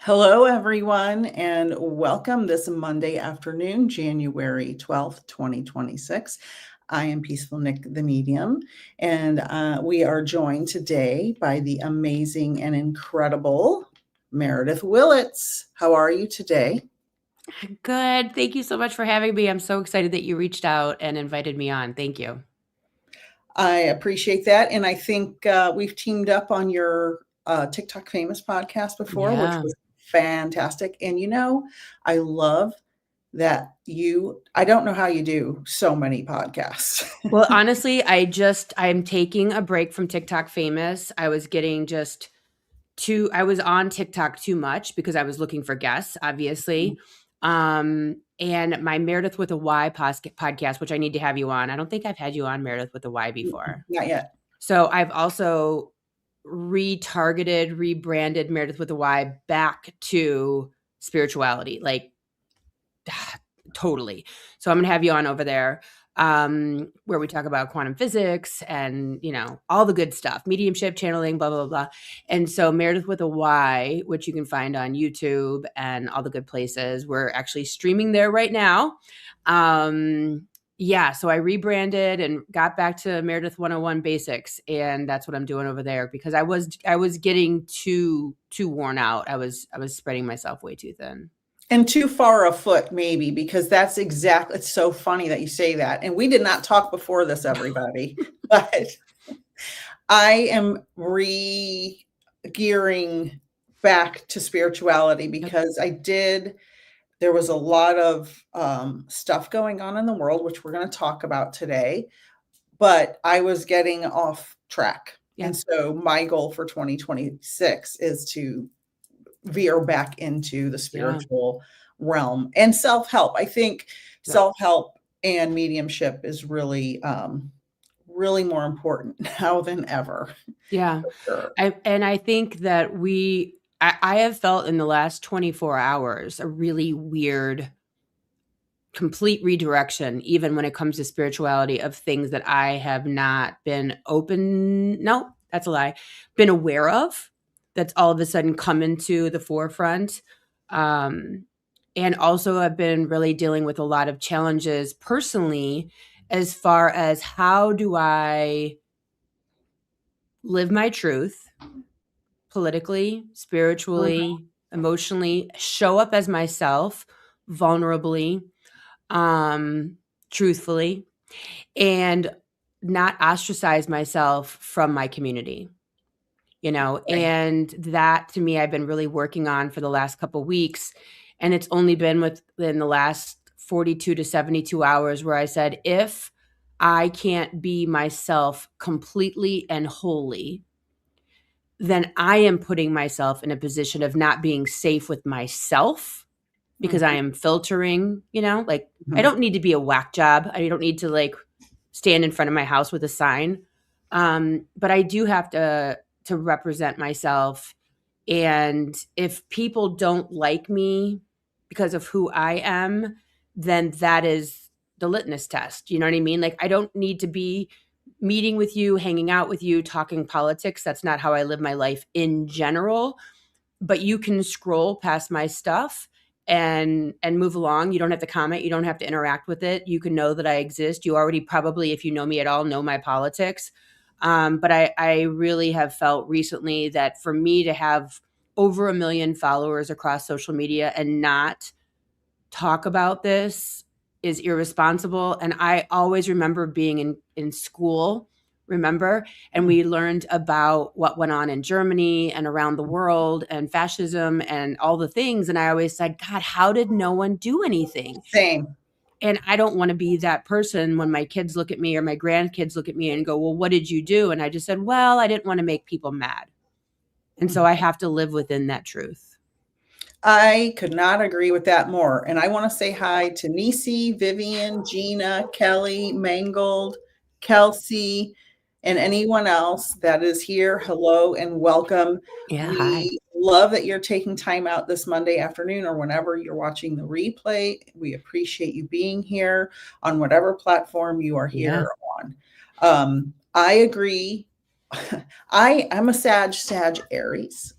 Hello, everyone, and welcome this Monday afternoon, January 12th, 2026. I am Peaceful Nik, the medium, and we are joined today by the amazing and incredible Meredyth Willits. How are you today? Good. Thank you so much for having me. I'm so excited that you reached out and invited me on. Thank you. I appreciate that, and I think we've teamed up on your TikTok Famous podcast before, which Yeah. was fantastic. And I love that I don't know how you do so many podcasts. Well, honestly, I'm taking a break from TikTok Famous. I was getting I was on TikTok too much because I was looking for guests, obviously. And my Meredyth with a Y podcast, which I need to have you on. I don't think I've had you on Meredyth with a Y before. Not yet. So I've also rebranded Meredyth with a Y back to spirituality, like totally. So I'm going to have you on over there, where we talk about quantum physics and, all the good stuff, mediumship, channeling, blah, blah, blah. And so Meredyth with a Y, which you can find on YouTube and all the good places. We're actually streaming there right now. Yeah, so I rebranded and got back to Meredyth 101 basics, and that's what I'm doing over there because I was getting too worn out. I was spreading myself way too thin. And too far afoot, maybe, because it's so funny that you say that. And we did not talk before this, everybody, but I am re-gearing back to spirituality because there was a lot of stuff going on in the world, which we're going to talk about today, but I was getting off track. Yeah. And so my goal for 2026 is to veer back into the spiritual realm and self-help. I think self-help and mediumship is really, really more important now than ever. Yeah. Sure. I think that I have felt in the last 24 hours a really weird, complete redirection, even when it comes to spirituality, of things that I have not been been aware of, that's all of a sudden come into the forefront. And also I've been really dealing with a lot of challenges personally, as far as how do I live my truth politically, spiritually, emotionally, show up as myself vulnerably, truthfully, and not ostracize myself from my community. And that, to me, I've been really working on for the last couple of weeks. And it's only been within the last 42 to 72 hours where I said, if I can't be myself completely and wholly, then I am putting myself in a position of not being safe with myself because I am filtering, I don't need to be a whack job. I don't need to stand in front of my house with a sign. But I do have to represent myself. And if people don't like me because of who I am, then that is the litmus test. You know what I mean? I don't need to be meeting with you, hanging out with you, talking politics. That's not how I live my life in general. But you can scroll past my stuff and move along. You don't have to comment. You don't have to interact with it. You can know that I exist. You already probably, if you know me at all, know my politics. But I really have felt recently that for me to have over 1 million followers across social media and not talk about this is irresponsible. And I always remember being in school, and we learned about what went on in Germany and around the world and fascism and all the things. And I always said, God, how did no one do anything? Same. And I don't want to be that person when my kids look at me or my grandkids look at me and go, well, what did you do? And I just said, well, I didn't want to make people mad. And so I have to live within that truth. I could not agree with that more. And I want to say hi to Nisi, Vivian, Gina, Kelly, Mangold, Kelsey, and anyone else that is here. Hello and welcome. Yeah, We hi. love that you're taking time out this Monday afternoon or whenever you're watching the replay. We appreciate you being here on whatever platform you are here on. I agree. I'm a Sag Aries.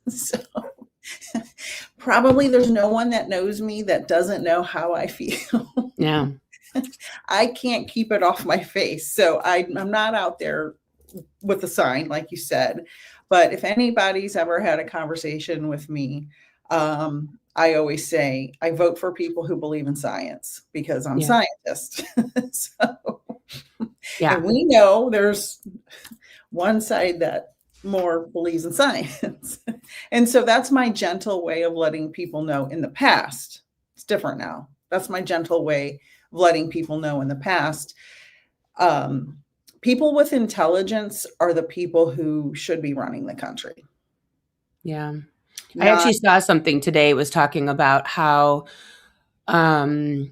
So probably there's no one that knows me that doesn't know how I feel. Yeah. I can't keep it off my face. So I'm not out there with a sign, like you said. But if anybody's ever had a conversation with me, I always say I vote for people who believe in science because I'm a Yeah. scientist. So, Yeah. and we know there's one side that more believes in science. And so that's my gentle way of letting people know in the past. It's different now. That's my gentle way of letting people know in the past. People with intelligence are the people who should be running the country. Yeah. I Not actually saw something today, was talking about how to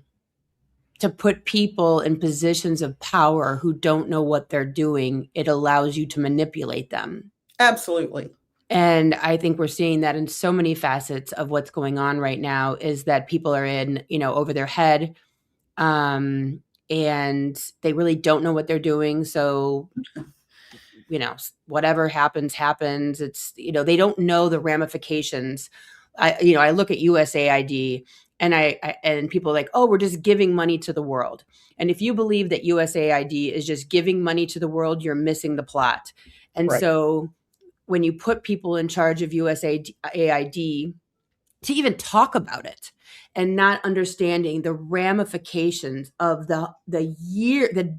put people in positions of power who don't know what they're doing, it allows you to manipulate them. absolutely. And I think we're seeing that in so many facets of what's going on right now, is that people are in, over their head, and they really don't know what they're doing. So, whatever happens. It's, they don't know the ramifications. I look at USAID, and and people are like, oh, we're just giving money to the world. And if you believe that USAID is just giving money to the world, you're missing the plot. And Right. so when you put people in charge of USAID to even talk about it and not understanding the ramifications of the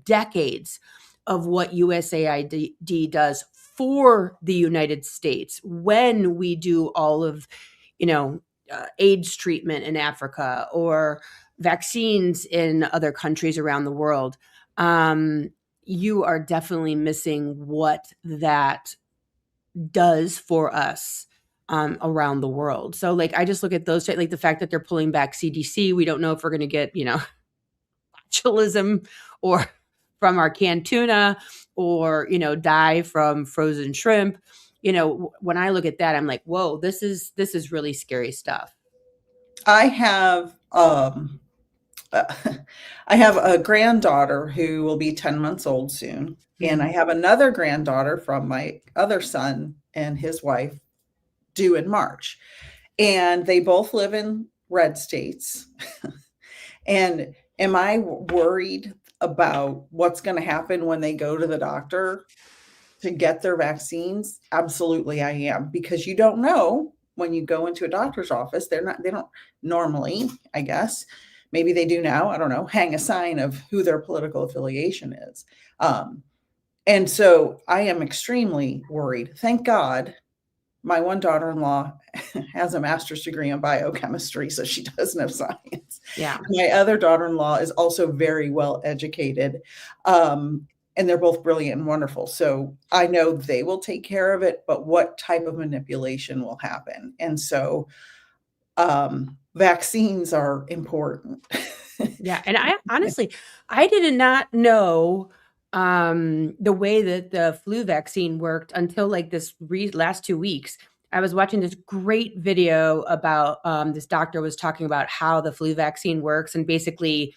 decades of what USAID does for the United States, when we do all of, AIDS treatment in Africa or vaccines in other countries around the world, you are definitely missing what that does for us around the world. So like, I just look at those, like the fact that they're pulling back CDC. We don't know if we're going to get, botulism or from our canned tuna, or, die from frozen shrimp. When I look at that, I'm like, whoa, this is really scary stuff. I have I have a granddaughter who will be 10 months old soon. And I have another granddaughter from my other son and his wife due in March. And they both live in red states. And am I worried about what's going to happen when they go to the doctor to get their vaccines? Absolutely, I am, because you don't know when you go into a doctor's office. They don't normally, I guess, maybe they do now, I don't know, hang a sign of who their political affiliation is. And so I am extremely worried. Thank God my one daughter-in-law has a master's degree in biochemistry, so she does know science. Yeah. My other daughter-in-law is also very well educated, and they're both brilliant and wonderful. So I know they will take care of it, but what type of manipulation will happen? And so vaccines are important. Yeah. And I honestly, I did not know the way that the flu vaccine worked until like this last 2 weeks. I was watching this great video about this doctor was talking about how the flu vaccine works, and basically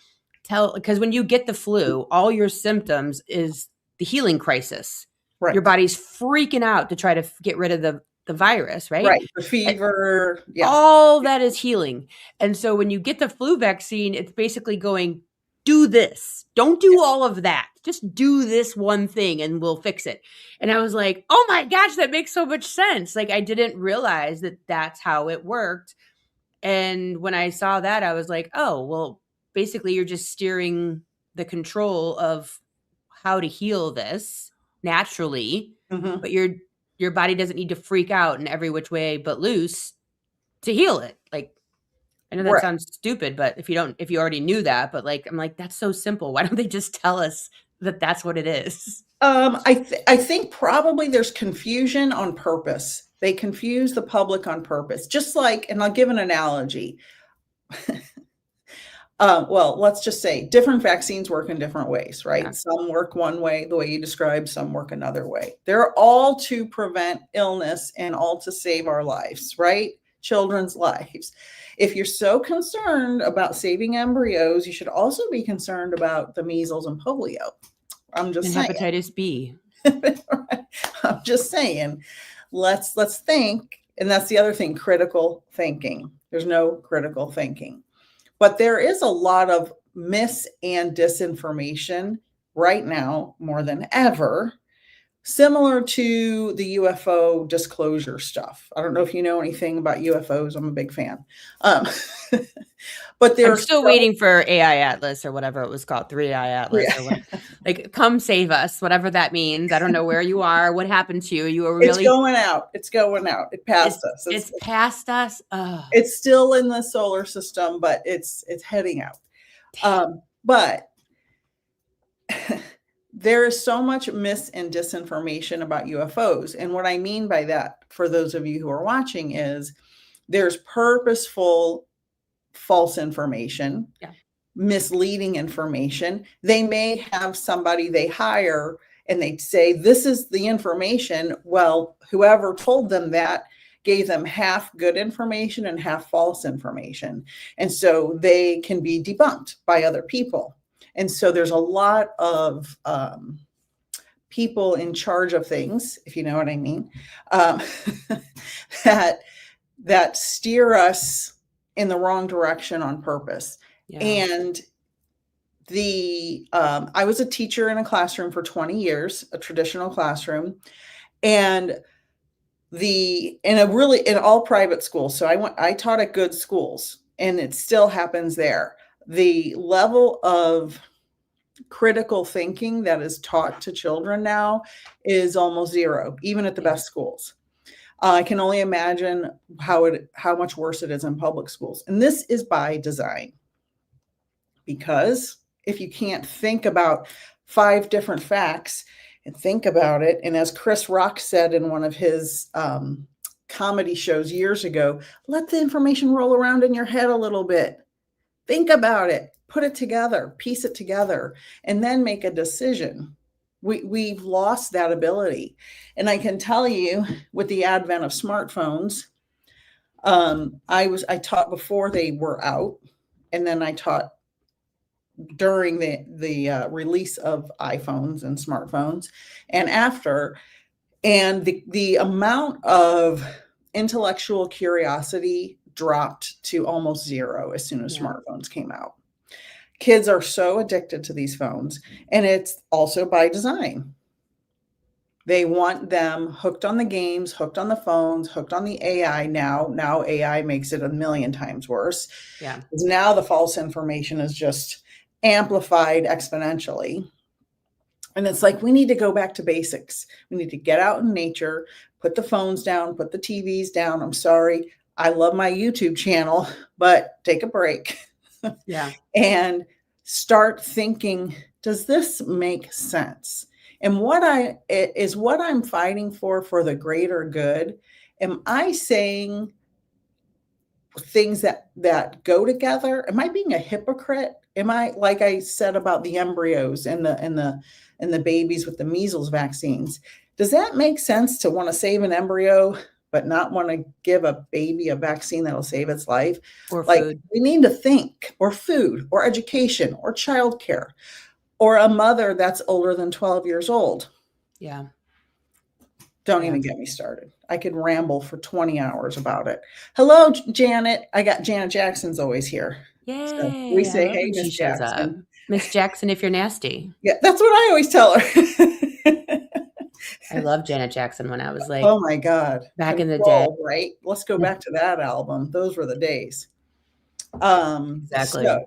because when you get the flu, all your symptoms is the healing crisis. Right. Your body's freaking out to try to get rid of the virus, right? Right. The fever. Yeah. All that is healing. And so when you get the flu vaccine, it's basically going, do this. Don't do all of that. Just do this one thing and we'll fix it. And I was like, oh my gosh, that makes so much sense. Like, I didn't realize that that's how it worked. And when I saw that, I was like, oh, well, basically you're just steering the control of how to heal this naturally, but your body doesn't need to freak out in every which way but loose to heal it. Like, I know that Right. sounds stupid, but if you already knew that, but like, I'm like, that's so simple. Why don't they just tell us that that's what it is? I think probably there's confusion on purpose. They confuse the public on purpose. Just like, and I'll give an analogy. Well, let's just say different vaccines work in different ways, right? Yeah. Some work one way, the way you described, some work another way. They're all to prevent illness and all to save our lives, right? Children's lives. If you're so concerned about saving embryos, you should also be concerned about the measles and polio. I'm just saying. Hepatitis B. I'm just saying, let's think And that's the other thing, critical thinking. There's no critical thinking. But there is a lot of mis and disinformation right now more than ever, similar to the UFO disclosure stuff. I don't know if you know anything about UFOs. I'm a big fan. Um, but I'm there's still waiting for AI Atlas or whatever it was called, 3i Atlas or what. yeah, Like, come save us, whatever that means. I don't know where you are. What happened to you? You were it's really going out. It's going out. It passed us. it's past us. Oh, It's still in the solar system, but it's heading out. But there is so much mis and disinformation about UFOs. And what I mean by that, for those of you who are watching, is there's purposeful false information, yeah. misleading information. They may have somebody they hire and they say, this is the information. Well, whoever told them that gave them half good information and half false information. And so they can be debunked by other people. And so there's a lot of people in charge of things, if you know what I mean, that steer us in the wrong direction on purpose. Yeah. And I was a teacher in a classroom for 20 years, a traditional classroom, and in all private schools. So I taught at good schools, and it still happens there. The level of critical thinking that is taught to children now is almost zero, even at the best schools. I can only imagine how much worse it is in public schools. And this is by design. Because if you can't think about 5 different facts and think about it, and as Chris Rock said in one of his comedy shows years ago, let the information roll around in your head a little bit. Think about it, put it together, piece it together, and then make a decision. We've lost that ability. And I can tell you, with the advent of smartphones, I taught before they were out, and then I taught during the release of iPhones and smartphones, and after. And the amount of intellectual curiosity dropped to almost zero as soon as smartphones came out. Kids are so addicted to these phones, and it's also by design. They want them hooked on the games, hooked on the phones, hooked on the AI now. Now AI makes it a million times worse. Yeah. Because now the false information is just amplified exponentially. And it's like, we need to go back to basics. We need to get out in nature, put the phones down, put the TVs down. I'm sorry. I love my YouTube channel, but take a break. Yeah. And start thinking, does this make sense? And what I'm fighting for the greater good. Am I saying things that go together? Am I being a hypocrite? Am I, like I said about the embryos and the babies with the measles vaccines? Does that make sense to want to save an embryo but not want to give a baby a vaccine that'll save its life? Or like food. We need to think, or food, or education, or childcare, or a mother that's older than 12 years old. Yeah. Don't even get me started. I could ramble for 20 hours about it. Hello, Janet. I got Janet Jackson's always here. Yay. So we say, hey, Miss Jackson. Miss Jackson, if you're nasty. Yeah, that's what I always tell her. I love Janet Jackson when I was like, oh my God. back in the day. Right? Let's go back to that album. Those were the days. Exactly. So,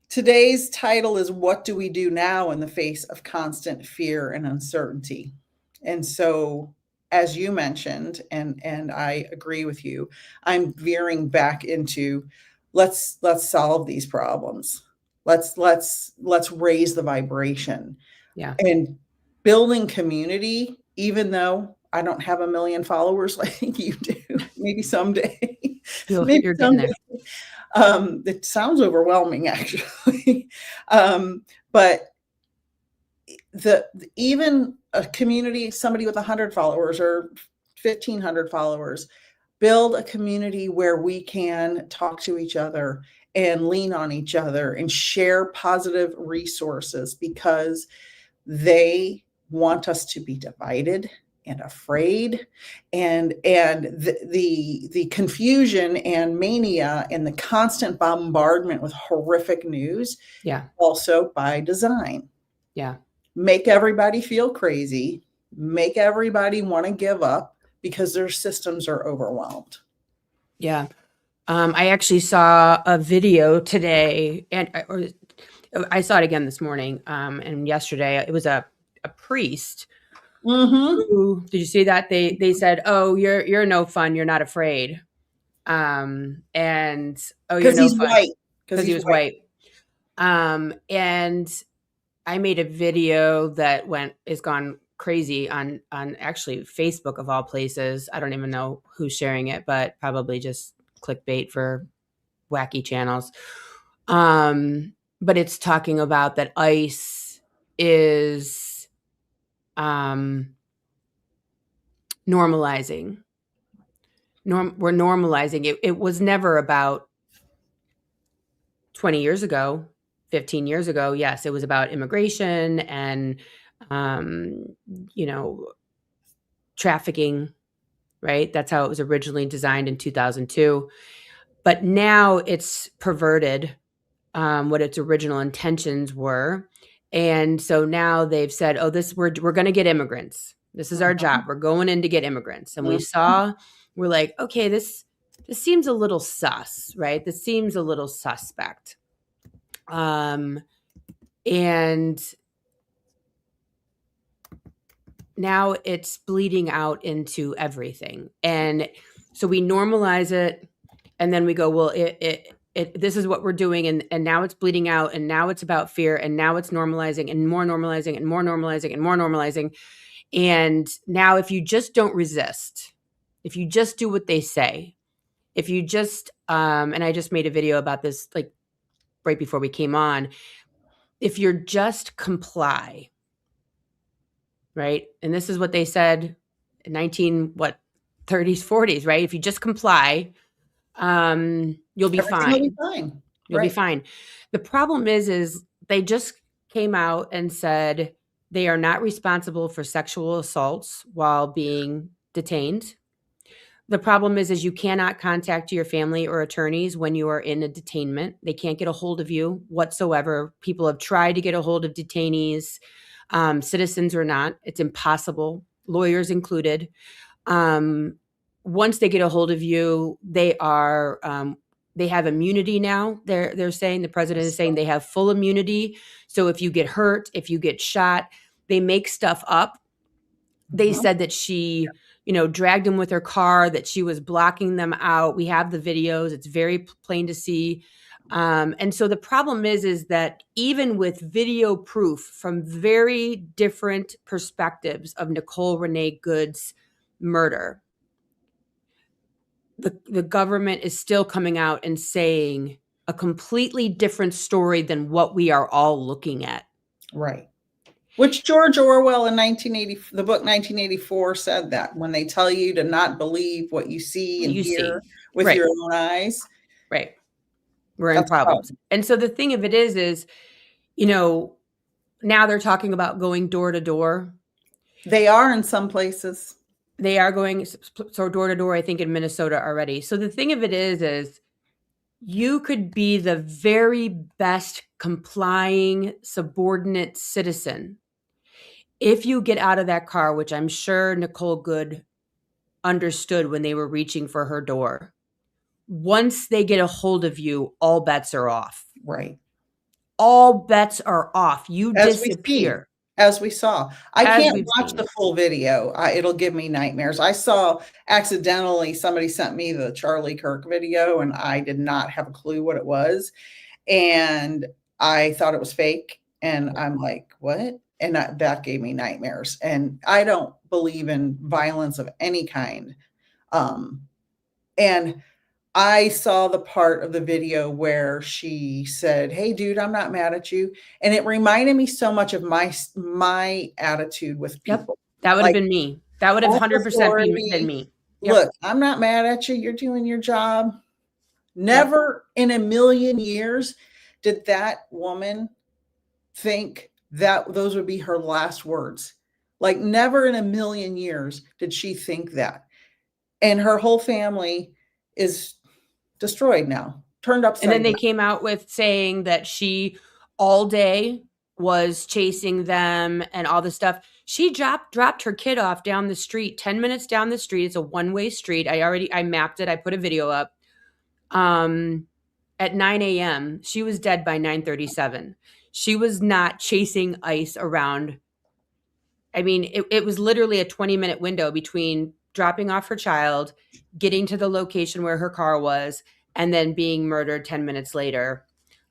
today's title is, what do we do now in the face of constant fear and uncertainty? And so, as you mentioned, and I agree with you, I'm veering back into let's solve these problems. Let's raise the vibration. Yeah. And building community, even though I don't have 1 million followers like you do, maybe someday. You're getting there. It sounds overwhelming, actually. But even a community, somebody with 100 followers or 1,500 followers, build a community where we can talk to each other and lean on each other and share positive resources, because they want us to be divided. and afraid, and the confusion and mania and the constant bombardment with horrific news, Yeah. also by design. Yeah. Make everybody feel crazy, make everybody want to give up because their systems are overwhelmed. Yeah. I actually saw a video today, or I saw it again this morning, and yesterday. It was a priest. Who, did you see that? They said, "Oh, you're no fun. You're not afraid." And oh, you're Because no he's fun white. because he was white. And I made a video that is gone crazy on actually Facebook of all places. I don't even know who's sharing it, but probably just clickbait for wacky channels. But it's talking about that ICE is normalizing. We're normalizing it. It was never about 20 years ago, 15 years ago. Yes, it was about immigration and, trafficking, right? That's how it was originally designed in 2002. But now it's perverted what its original intentions were. And so now they've said, oh, we're going to get immigrants. This is our job. We're going in to get immigrants. And we're like, okay, this seems a little sus, right? This seems a little suspect. And now it's bleeding out into everything. And so we normalize it, and then we go, well, this is what we're doing, and now it's bleeding out, and now it's about fear, and now it's normalizing and more normalizing and more normalizing and more normalizing. And now if you just don't resist, if you just do what they say, if you just and I just made a video about this like right before we came on, if you're just comply, right? And this is what they said in 30s, 40s, right? If you just comply, you'll be fine. Will be fine. You'll be fine. The problem is they just came out and said they are not responsible for sexual assaults while being detained. The problem is you cannot contact your family or attorneys when you are in a detainment. They can't get a hold of you whatsoever. People have tried to get a hold of detainees, citizens or not. It's impossible, lawyers included. Once they get a hold of you, they have immunity now. They're saying, the president is saying they have full immunity. So if you get hurt, if you get shot, they make stuff up. They said that she, dragged him with her car, that she was blocking them out. We have the videos. It's very plain to see. And so the problem is that even with video proof from very different perspectives of Nicole Renee Good's murder, the government is still coming out and saying a completely different story than what we are all looking at. Right. Which George Orwell in the book 1984 said that when they tell you to not believe what you see and hear with your own eyes. Right. We're in problems. And so the thing of it is, now they're talking about going door to door. They are in some places. They are going so door to door, I think, in Minnesota already. So the thing of it is you could be the very best complying subordinate citizen. If you get out of that car, which I'm sure Nicole Good understood when they were reaching for her door, once they get a hold of you, all bets are off. Right. All bets are off. You disappear. As we saw. I can't watch the full video. It'll give me nightmares. I saw accidentally, somebody sent me the Charlie Kirk video, and I did not have a clue what it was. And I thought it was fake. And I'm like, what? And that gave me nightmares. And I don't believe in violence of any kind. And I saw the part of the video where she said, "Hey, dude, I'm not mad at you." And it reminded me so much of my attitude with people. Yep. That would have been me. That would have 100% been me. Yep. Look, I'm not mad at you. You're doing your job. Never in a million years did that woman think that those would be her last words. Like, never in a million years did she think that. And her whole family is destroyed now, turned And then upside they down. came out with saying that she all day was chasing them and all this stuff. She dropped her kid off down the street, 10 minutes down the street. It's a one-way street. I mapped it. I put a video up. At 9 a.m. She was dead by 9:37. She was not chasing ice around. I mean, it was literally a 20-minute window between dropping off her child, getting to the location where her car was, and then being murdered 10 minutes later.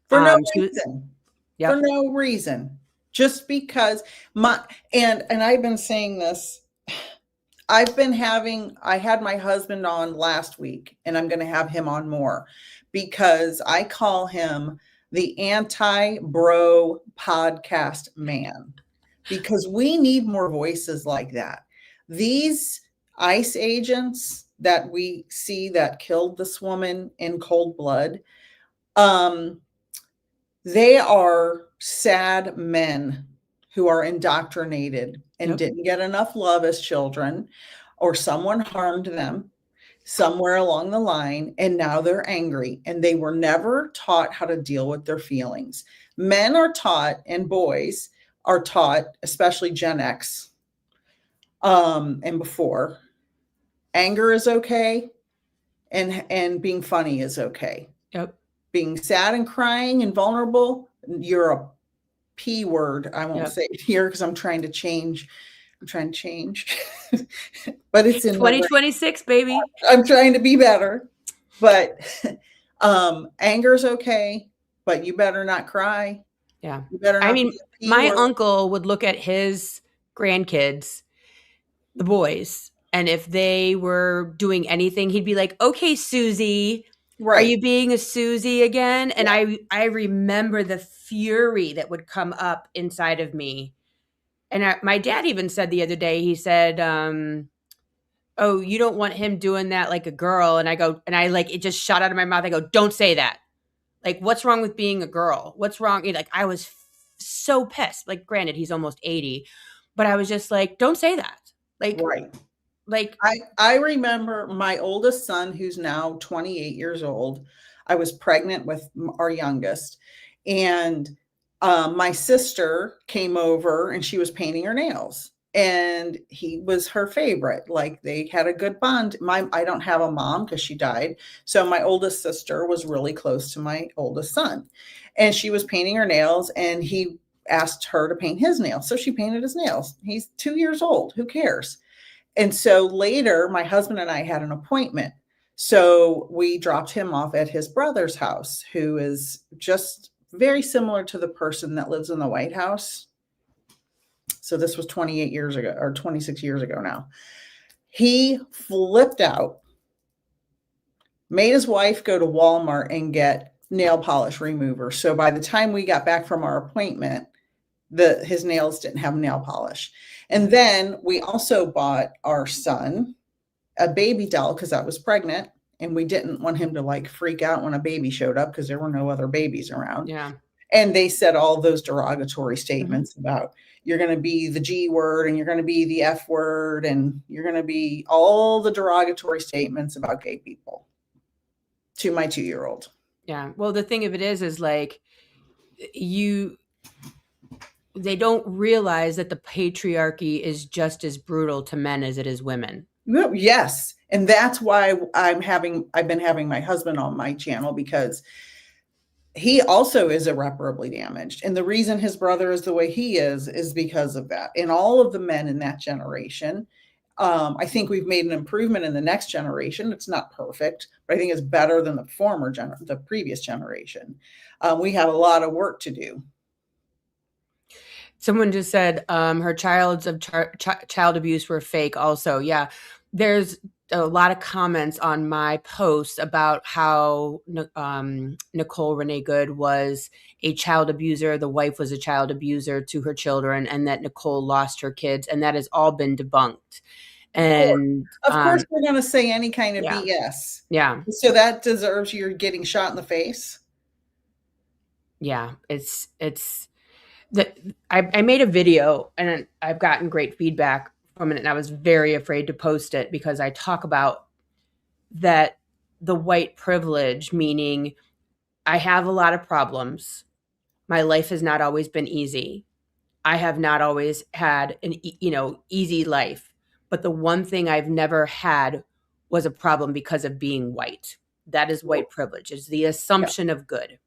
For no She was, reason. For yep, no reason. Just because and I've been saying this. I had my husband on last week, and I'm going to have him on more, because I call him the anti-bro podcast man, because we need more voices like that. These ICE agents that we see that killed this woman in cold blood, they are sad men who are indoctrinated and yep, didn't get enough love as children, or someone harmed them somewhere along the line, and now they're angry, and they were never taught how to deal with their feelings. Men are taught, and boys are taught, especially Gen X, and before, anger is okay, and being funny is okay. yep. Being sad and crying and vulnerable, you're a P word. I won't Yep. say it here because I'm trying to change. But it's in my brain. 2026, baby. I'm trying to be better. But anger's okay, but you better not cry. Yeah. You better I not be mean, a P my word. uncle would look at his grandkids, the boys, and if they were doing anything, he'd be like, "Okay, Susie, are Right. you being a Susie again?" And Yeah. I remember the fury that would come up inside of me. And my dad even said the other day, he said, "Oh, you don't want him doing that like a girl." And I like, it just shot out of my mouth. I go, "Don't say that. Like, what's wrong with being a girl? What's wrong?" Like, I was so pissed. Like, granted, he's almost 80, but I was just like, "Don't say that." Right. Like, I remember my oldest son, who's now 28 years old. I was pregnant with our youngest, and my sister came over, and she was painting her nails, and he was her favorite. Like, they had a good bond. I don't have a mom because she died, so my oldest sister was really close to my oldest son, and she was painting her nails, and he asked her to paint his nails, so she painted his nails. He's 2 years old. Who cares? And so later, my husband and I had an appointment. So we dropped him off at his brother's house, who is just very similar to the person that lives in the White House. So this was 28 years ago, or 26 years ago now. He flipped out, made his wife go to Walmart and get nail polish remover. So by the time we got back from our appointment, his nails didn't have nail polish. And then we also bought our son a baby doll because I was pregnant, and we didn't want him to like freak out when a baby showed up because there were no other babies around. yeah. And they said all those derogatory statements about, you're going to be the G word, and you're going to be the F word, and you're going to be all the derogatory statements about gay people to my 2-year-old. Yeah. Well, the thing of it is like, they don't realize that the patriarchy is just as brutal to men as it is women. Yes. And that's why I've been having my husband on my channel, because he also is irreparably damaged. And the reason his brother is the way he is because of that. And all of the men in that generation, I think we've made an improvement in the next generation. It's not perfect, but I think it's better than the previous generation. We have a lot of work to do. Someone just said her child's of child abuse were fake also. Yeah. There's a lot of comments on my post about how Nicole Renee Good was a child abuser. The wife was a child abuser to her children, and that Nicole lost her kids, and that has all been debunked. And of course we're going to say any kind of yeah. BS. Yeah. So that deserves you getting shot in the face. Yeah. It's I made a video and I've gotten great feedback from it, and I was very afraid to post it because I talk about that the white privilege, meaning I have a lot of problems. My life has not always been easy. I have not always had an easy life. But the one thing I've never had was a problem because of being white. That is white privilege. It's the assumption of good.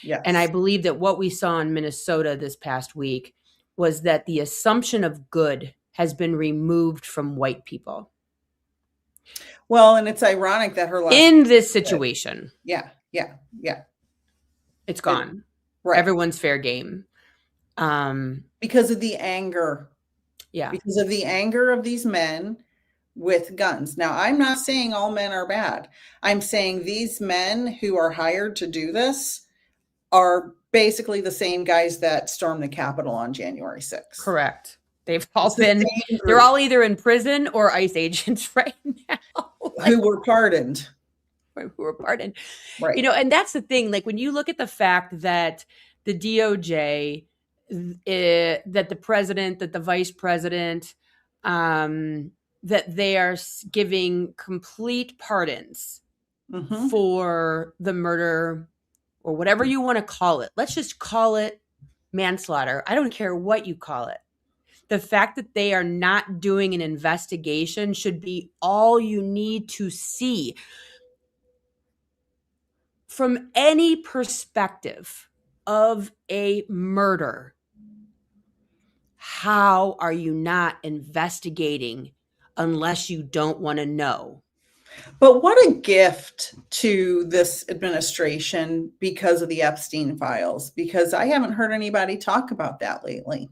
Yes. And I believe that what we saw in Minnesota this past week was that the assumption of good has been removed from white people. Well, and it's ironic that her last in this situation. Yeah. It's gone. Right. Everyone's fair game. Because of the anger. Yeah. Because of the anger of these men with guns. Now, I'm not saying all men are bad. I'm saying these men who are hired to do this are basically the same guys that stormed the Capitol on January 6th. Correct. They've all they're all either in prison or ICE agents right now. Who were pardoned. Right. And that's the thing. Like when you look at the fact that the DOJ, that the president, that the vice president, that they are giving complete pardons for the murder or whatever you want to call it. Let's just call it manslaughter. I don't care what you call it. The fact that they are not doing an investigation should be all you need to see. From any perspective of a murder, how are you not investigating unless you don't want to know? But what a gift to this administration because of the Epstein files, because I haven't heard anybody talk about that lately.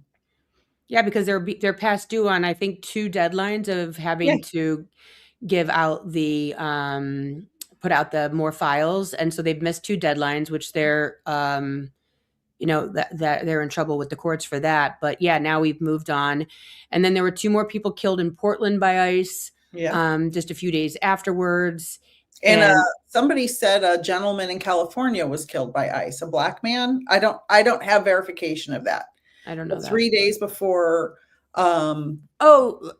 Yeah, because they're past due on, I think, 2 deadlines of having to give out the put out the more files, and so they've missed 2 deadlines, which they're that they're in trouble with the courts for that. But yeah, now we've moved on, and then there were 2 more people killed in Portland by ICE. Just a few days afterwards. And somebody said a gentleman in California was killed by ICE, a black man. I don't have verification of that. I don't know. 3 days before. I know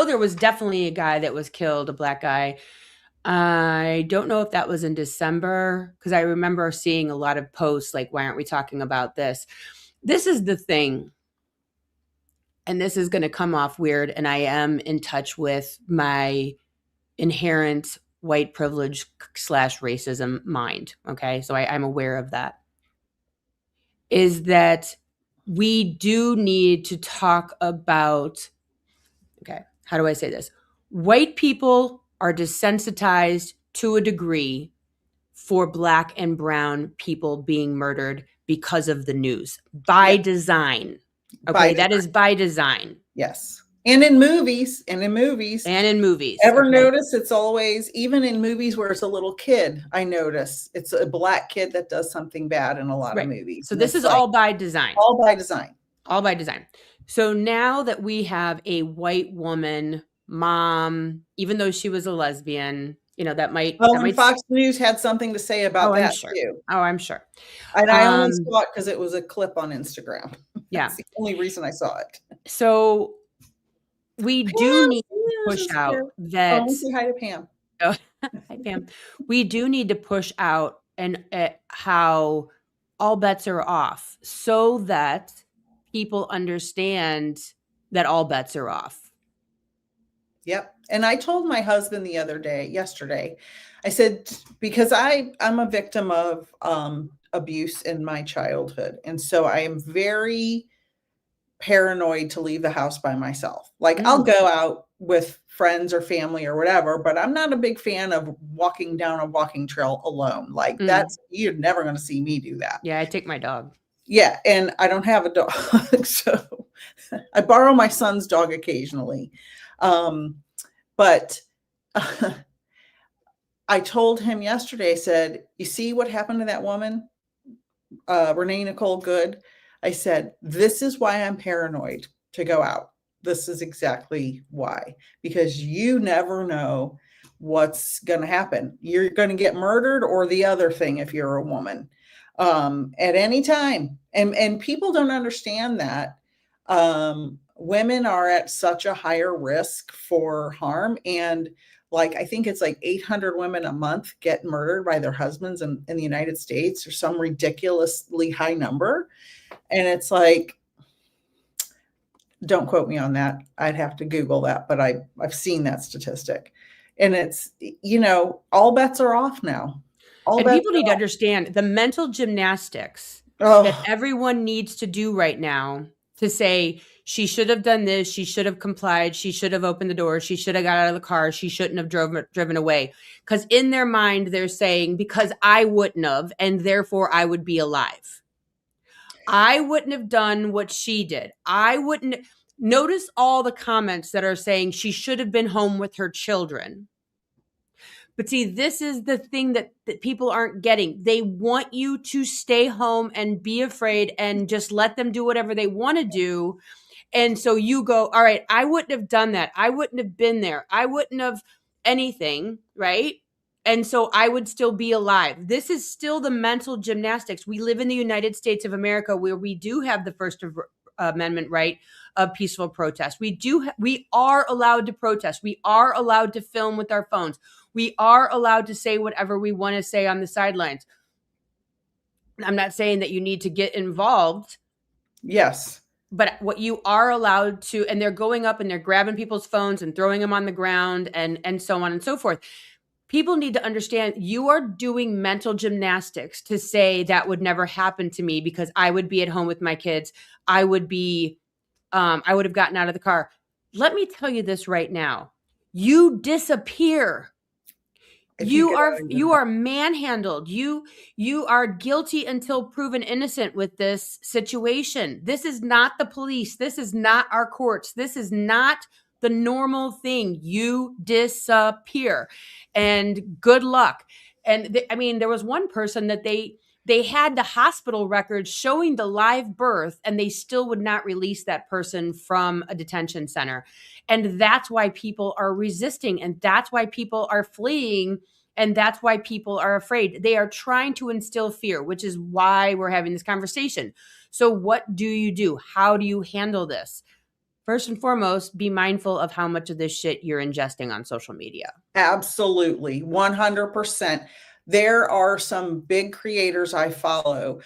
there was definitely a guy that was killed, a black guy. I don't know if that was in December, because I remember seeing a lot of posts like, why aren't we talking about this? This is the thing. And this is going to come off weird. And I am in touch with my inherent white privilege / racism mind. Okay. So I'm aware of that. Is that we do need to talk about, okay, how do I say this? White people are desensitized to a degree for Black and brown people being murdered because of the news by design. Okay, that is by design. Yes. And in movies. Ever notice it's always, even in movies where it's a little kid, I notice it's a black kid that does something bad in a lot of movies. So this is all by design. All by design. All by design. So now that we have a white woman mom, even though she was a lesbian, that might. Fox News had something to say about that too. Oh, I'm sure. And I only saw it because it was a clip on Instagram. Yeah. That's the only reason I saw it. So we do need to push out that. Say hi to Pam. Oh, hi, Pam. We do need to push out and how all bets are off so that people understand that all bets are off. Yep. And I told my husband yesterday, I said, because I'm a victim of abuse in my childhood. And so I am very paranoid to leave the house by myself. Like I'll go out with friends or family or whatever, but I'm not a big fan of walking down a walking trail alone. Like you're never going to see me do that. Yeah. I take my dog. Yeah. And I don't have a dog. So I borrow my son's dog occasionally. But I told him yesterday, I said, you see what happened to that woman, Renee Nicole Good? I said, this is why I'm paranoid to go out. This is exactly why, because you never know what's going to happen. You're going to get murdered or the other thing if you're a woman. at any time. And people don't understand that. Women are at such a higher risk for harm. And like, I think it's like 800 women a month get murdered by their husbands in the United States, or some ridiculously high number. And it's like, don't quote me on that. I'd have to Google that, but I've seen that statistic. And it's, all bets are off now. All And bets people are need to off. understand the mental gymnastics that Oh, everyone needs to do right now to say, she should have done this, she should have complied, she should have opened the door, she should have got out of the car, she shouldn't have driven away. Because in their mind, they're saying, because I wouldn't have, and therefore I would be alive. I wouldn't have done what she did. I wouldn't. Notice all the comments that are saying she should have been home with her children. But see, this is the thing that people aren't getting. They want you to stay home and be afraid and just let them do whatever they want to do. And so you go, all right, I wouldn't have done that. I wouldn't have been there. I wouldn't have anything, right? And so I would still be alive. This is still the mental gymnastics. We live in the United States of America, where we do have the First Amendment right of peaceful protest. We are allowed to protest. We are allowed to film with our phones. We are allowed to say whatever we want to say on the sidelines. I'm not saying that you need to get involved. yes. But what you are allowed to, and they're going up and they're grabbing people's phones and throwing them on the ground and so on and so forth. People need to understand you are doing mental gymnastics to say that would never happen to me because I would be at home with my kids. I would have gotten out of the car. Let me tell you this right now. You disappear. You are manhandled. You are guilty until proven innocent with this situation. This is not the police. This is not our courts. This is not the normal thing. You disappear, and good luck. And there was one person that they had the hospital records showing the live birth, and they still would not release that person from a detention center. And that's why people are resisting, and that's why people are fleeing, and that's why people are afraid. They are trying to instill fear, which is why we're having this conversation. So what do you do? How do you handle this? First and foremost, be mindful of how much of this shit you're ingesting on social media. Absolutely, 100%. There are some big creators I follow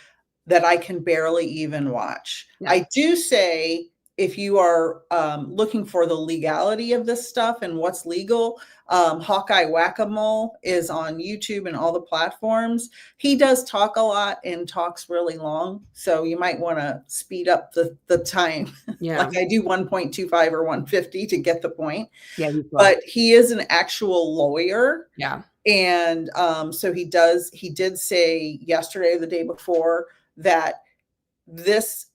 that I can barely even watch. No. I do say, if you are looking for the legality of this stuff and what's legal, Hawkeye Whack-A-Mole is on YouTube and all the platforms. He does talk a lot and talks really long, so you might want to speed up the time. Yeah. Like I do 1.25 or 150 to get the point. Yeah, but he is an actual lawyer. Yeah. And so he did say yesterday or the day before that this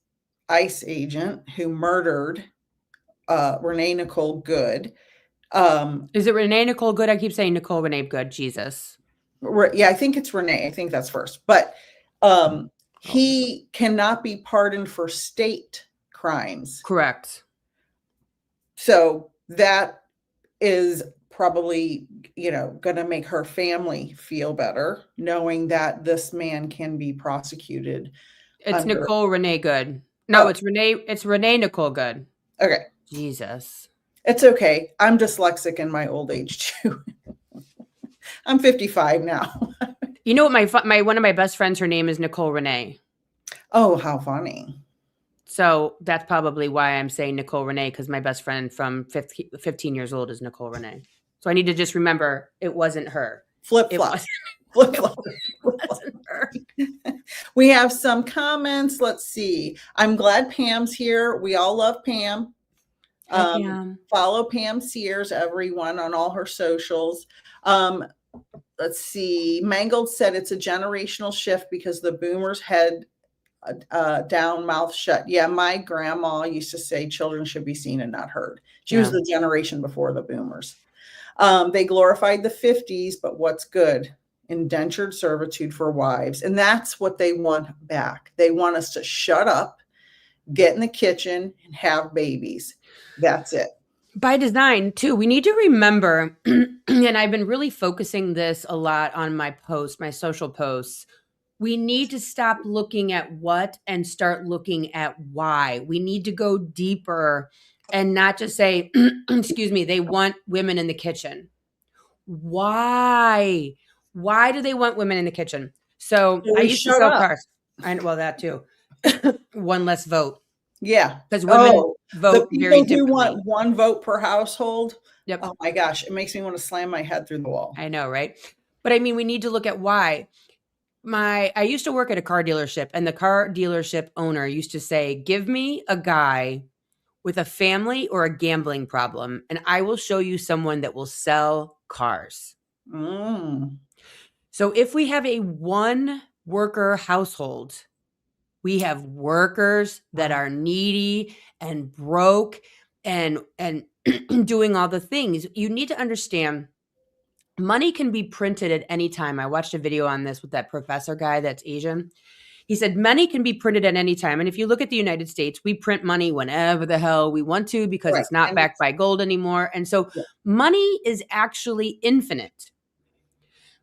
ICE agent who murdered Renee Nicole Good. Is it Renee Nicole Good? I keep saying Nicole Renee Good. Jesus. Yeah, I think it's Renee. I think that's first. But he cannot be pardoned for state crimes. Correct. So that is probably, going to make her family feel better, knowing that this man can be prosecuted. It's Nicole Renee Good. No, it's Renee Nicole Good. Okay. Jesus. It's okay. I'm dyslexic in my old age too. I'm 55 now. You know what? My one of my best friends, her name is Nicole Renee. Oh, how funny. So that's probably why I'm saying Nicole Renee, because my best friend from 15 years old is Nicole Renee. So I need to just remember it wasn't her. Flip-flop. Flip-flop. It wasn't her. We have some comments. Let's see. I'm glad Pam's here. We all love Pam. Follow Pam Sears, everyone, on all her socials. Let's see. Mangled said it's a generational shift because the boomers head down, mouth shut. Yeah, my grandma used to say children should be seen and not heard. She was the generation before the boomers. They glorified the 50s, but what's good? Indentured servitude for wives. And that's what they want back. They want us to shut up, get in the kitchen, and have babies. That's it. By design, too. We need to remember, and I've been really focusing this a lot on my social posts. We need to stop looking at what and start looking at why. We need to go deeper and not just say, excuse me, they want women in the kitchen. Why? Why do they want women in the kitchen? So I We used to shut sell up. cars. Well, that too. One less vote. Yeah. Because women The vote very people who differently. want one vote per household. Yep. Oh my gosh, it makes me want to slam my head through the wall. I know, right? But I mean, we need to look at why. I used to work at a car dealership, and the car dealership owner used to say, "Give me a guy with a family or a gambling problem, and I will show you someone that will sell cars." Mm. So if we have a one worker household, we have workers that are needy and broke and doing all the things. You need to understand money can be printed at any time. I watched a video on this with that professor guy that's Asian. He said money can be printed at any time. And if you look at the United States, we print money whenever the hell we want to because Right. it's not And backed by gold anymore. And so Yeah. money is actually infinite.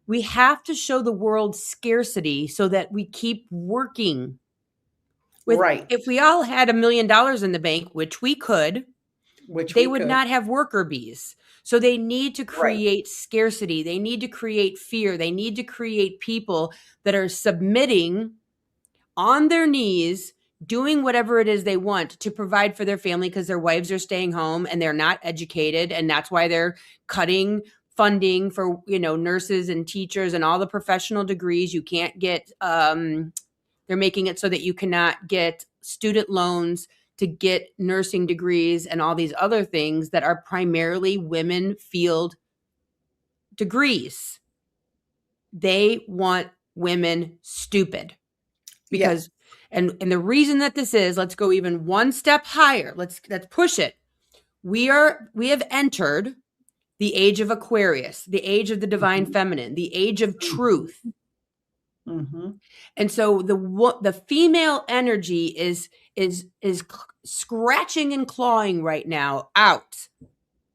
We have to show the world scarcity so that we keep working. Right. If we all had $1 million in the bank, which we could, they would not have worker bees. So they need to create scarcity. They need to create fear. They need to create people that are submitting on their knees, doing whatever it is they want to provide for their family because their wives are staying home and they're not educated. And that's why they're cutting funding for, nurses and teachers and all the professional degrees. You can't get, they're making it so that you cannot get student loans to get nursing degrees and all these other things that are primarily women field degrees. They want women stupid because, and the reason that this is, let's go even one step higher. Let's push it. We have entered the age of Aquarius, the age of the divine feminine, the age of truth. Mm-hmm. And so the female energy is scratching and clawing right now out.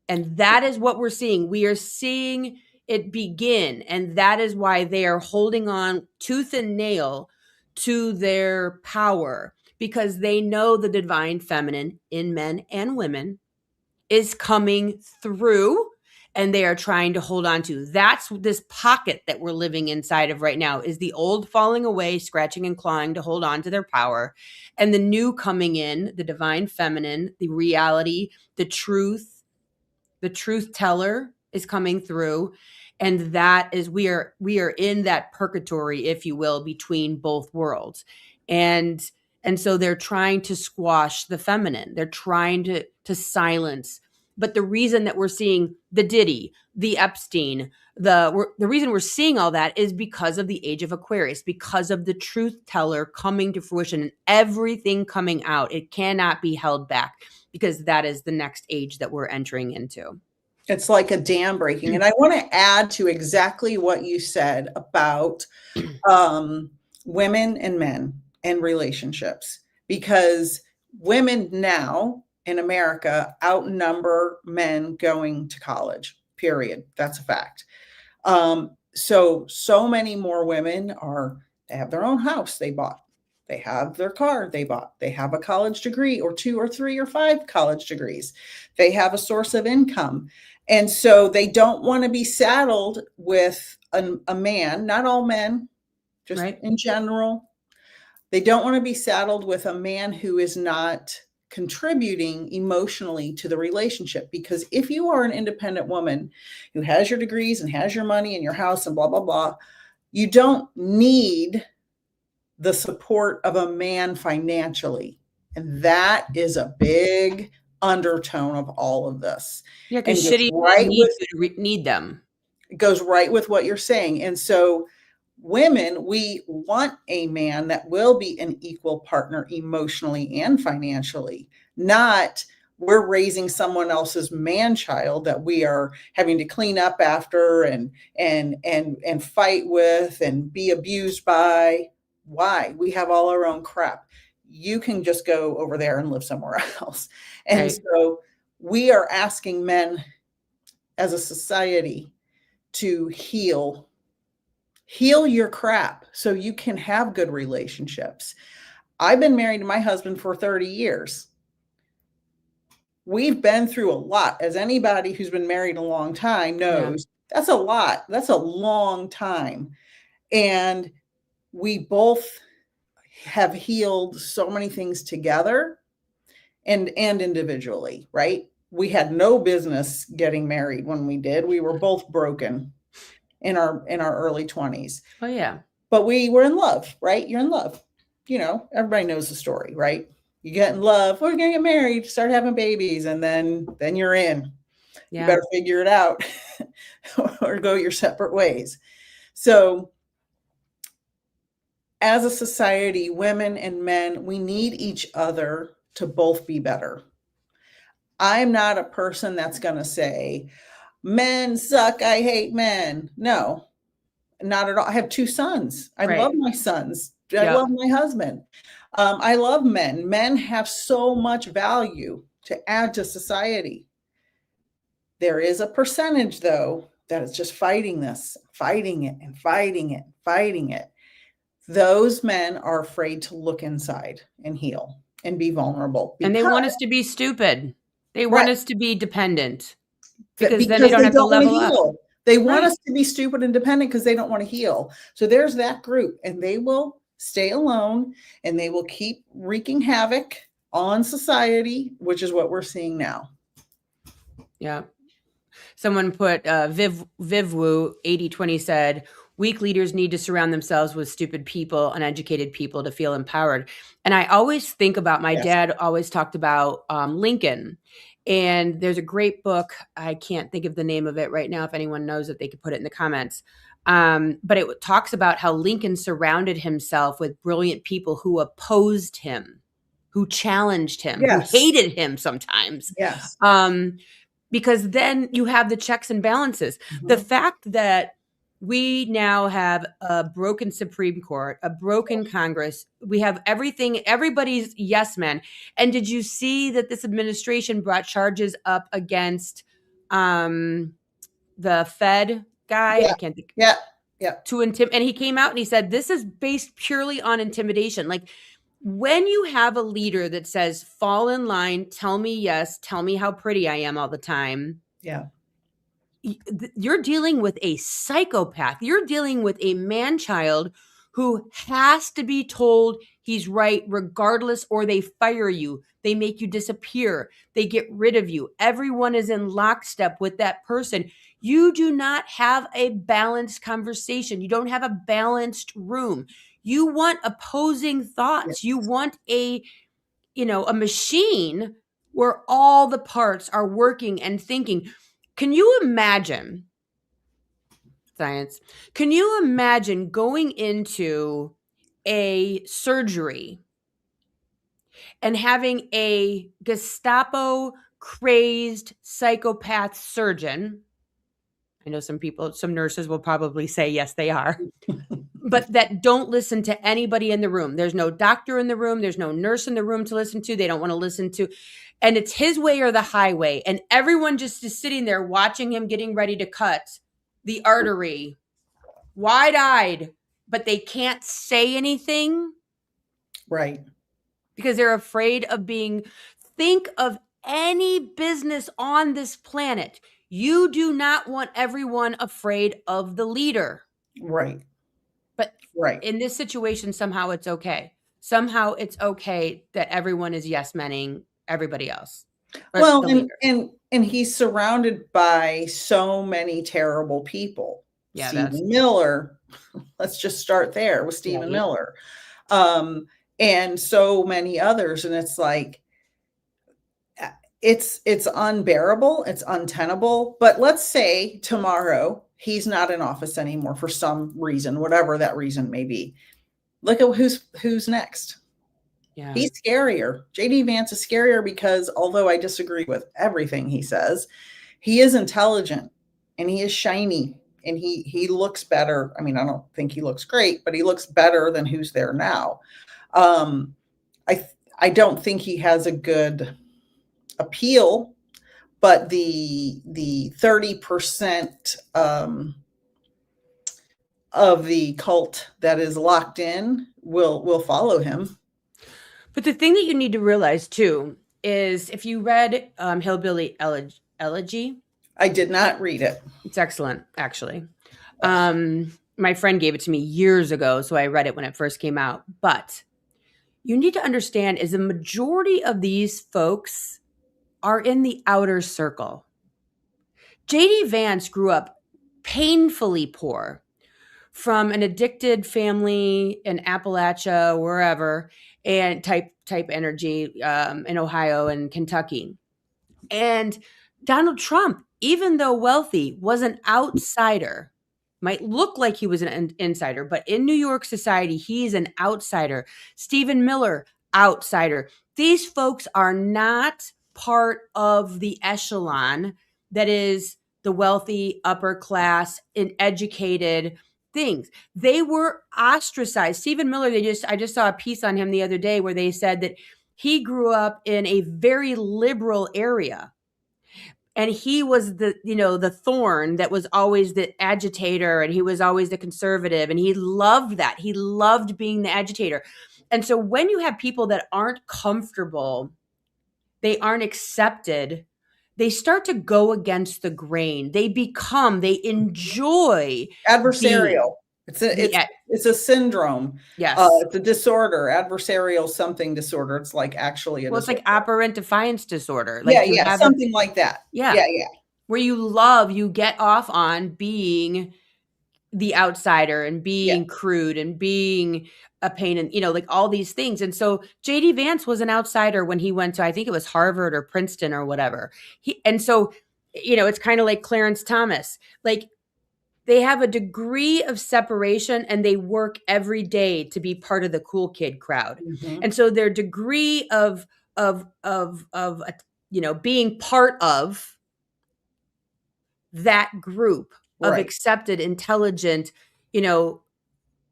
And that is what we're seeing. We are seeing it begin. And that is why they are holding on tooth and nail to their power, because they know the divine feminine in men and women is coming through, and they are trying to hold on to. That's this pocket that we're living inside of right now, is the old falling away, scratching and clawing to hold on to their power, and the new coming in, the divine feminine, the reality, the truth teller is coming through. And that is, we are in that purgatory, if you will, between both worlds. And so they're trying to squash the feminine. They're trying to silence. But the reason that we're seeing the Diddy, the Epstein, the reason we're seeing all that is because of the age of Aquarius, because of the truth teller coming to fruition and everything coming out. It cannot be held back, because that is the next age that we're entering into. It's like a dam breaking. And I want to add to exactly what you said about women and men and relationships, because women now in America outnumber men going to college, period. That's a fact. So many more women they have their own house they bought. They have their car they bought. They have a college degree or 2 or 3 or 5 college degrees. They have a source of income. And so they don't want to be saddled with a man, not all men, just in general. They don't want to be saddled with a man who is not contributing emotionally to the relationship. Because if you are an independent woman who has your degrees and has your money and your house and blah, blah, blah, you don't need the support of a man financially. And that is a big undertone of all of this. Yeah, because and shitty right need with, you to need them. It goes right with what you're saying. And so women, we want a man that will be an equal partner emotionally and financially, not we're raising someone else's man child that we are having to clean up after and fight with and be abused by. Why? We have all our own crap. You can just go over there and live somewhere else. And so we are asking men as a society to heal Heal your crap so you can have good relationships. I've been married to my husband for 30 years. We've been through a lot. As anybody who's been married a long time knows, that's a lot. That's a long time. And we both have healed so many things together and individually, right? We had no business getting married when we did. We were both broken in our early 20s. Oh yeah. But we were in love, right? You're in love. You know, everybody knows the story, right? You get in love, we're gonna get married, start having babies, and then you're in. Yeah. You better figure it out or go your separate ways. So as a society, women and men, we need each other to both be better. I'm not a person that's going to say, men suck, I hate men. No, not at all. I have 2 sons. I love my sons. I love my husband. I love men. Men have so much value to add to society. There is a percentage, though, that is just fighting this, fighting it and fighting it, fighting it. Those men are afraid to look inside and heal and be vulnerable. And they want us to be stupid. They want us to be dependent because then they don't have to level up. They want us to be stupid and dependent because they don't want to heal. So there's that group, and they will stay alone and they will keep wreaking havoc on society, which is what we're seeing now. Yeah. Someone put Vivwu 8020 said, weak leaders need to surround themselves with stupid people, uneducated people to feel empowered. And I always think about my dad always talked about Lincoln. And there's a great book. I can't think of the name of it right now. If anyone knows it, they could put it in the comments. But it talks about how Lincoln surrounded himself with brilliant people who opposed him, who challenged him, who hated him sometimes. Yes. Because then you have the checks and balances. Mm-hmm. The fact that we now have a broken Supreme Court, a broken Congress, we have everything, everybody's yes men. And did you see that this administration brought charges up against the Fed guy? Yeah. I can't think. Yeah. And he came out and he said, this is based purely on intimidation. Like, when you have a leader that says, fall in line, tell me yes, tell me how pretty I am all the time. Yeah. You're dealing with a psychopath. You're dealing with a man-child who has to be told he's right regardless, or they fire you. They make you disappear. They get rid of you. Everyone is in lockstep with that person. You do not have a balanced conversation. You don't have a balanced room. You want opposing thoughts. Yes. You want a machine where all the parts are working and thinking. Can you imagine, science? Can you imagine going into a surgery and having a Gestapo crazed psychopath surgeon? I know some nurses will probably say, yes, they are, but that don't listen to anybody in the room. There's no doctor in the room. There's no nurse in the room to listen to. They don't want to listen to, and it's his way or the highway. And everyone just is sitting there watching him getting ready to cut the artery, wide-eyed, but they can't say anything. Right. Because they're afraid of think of any business on this planet. You do not want everyone afraid of the leader. Right. But in this situation, somehow it's okay. Somehow it's okay that everyone is yes-menning everybody else. Well, and he's surrounded by so many terrible people. Yeah, Stephen Miller. Let's just start there with Stephen Miller. And so many others. And it's like, it's unbearable. It's untenable. But let's say tomorrow he's not in office anymore for some reason, whatever that reason may be. Look at who's next. Yeah. He's scarier. JD Vance is scarier because although I disagree with everything he says, he is intelligent and he is shiny and he looks better. I mean, I don't think he looks great, but he looks better than who's there now. I don't think he has a good appeal, but the 30% of the cult that is locked in will follow him. But the thing that you need to realize too is if you read Hillbilly Elegy, I did not read it. it's excellent, actually. My friend gave it to me years ago, so I read it when it first came out. But you need to understand is the majority of these folks are in the outer circle. J.D. Vance grew up painfully poor from an addicted family in Appalachia, wherever, and type energy in Ohio and Kentucky. And Donald Trump, even though wealthy, was an outsider. Might look like he was an insider, but in New York society, he's an outsider. Stephen Miller, outsider. These folks are not part of the echelon that is the wealthy, upper class, and educated things. They were ostracized. Stephen Miller, I just saw a piece on him the other day where they said that he grew up in a very liberal area. And he was the thorn that was always the agitator, and he was always the conservative, and he loved that. He loved being the agitator. And so when you have people that aren't comfortable, they aren't accepted, they start to go against the grain. They enjoy Adversarial. being, It's a syndrome. yes. It's a disorder, adversarial something disorder. It's like actually It's like operant defiance disorder. Something like that. Yeah. Where you get off on being the outsider and being crude and being a pain and, like all these things. And so J.D. Vance was an outsider when he went to, I think it was Harvard or Princeton or whatever. It's kind of like Clarence Thomas. Like, they have a degree of separation and they work every day to be part of the cool kid crowd. Mm-hmm. And so their degree of being part of that group of accepted, intelligent,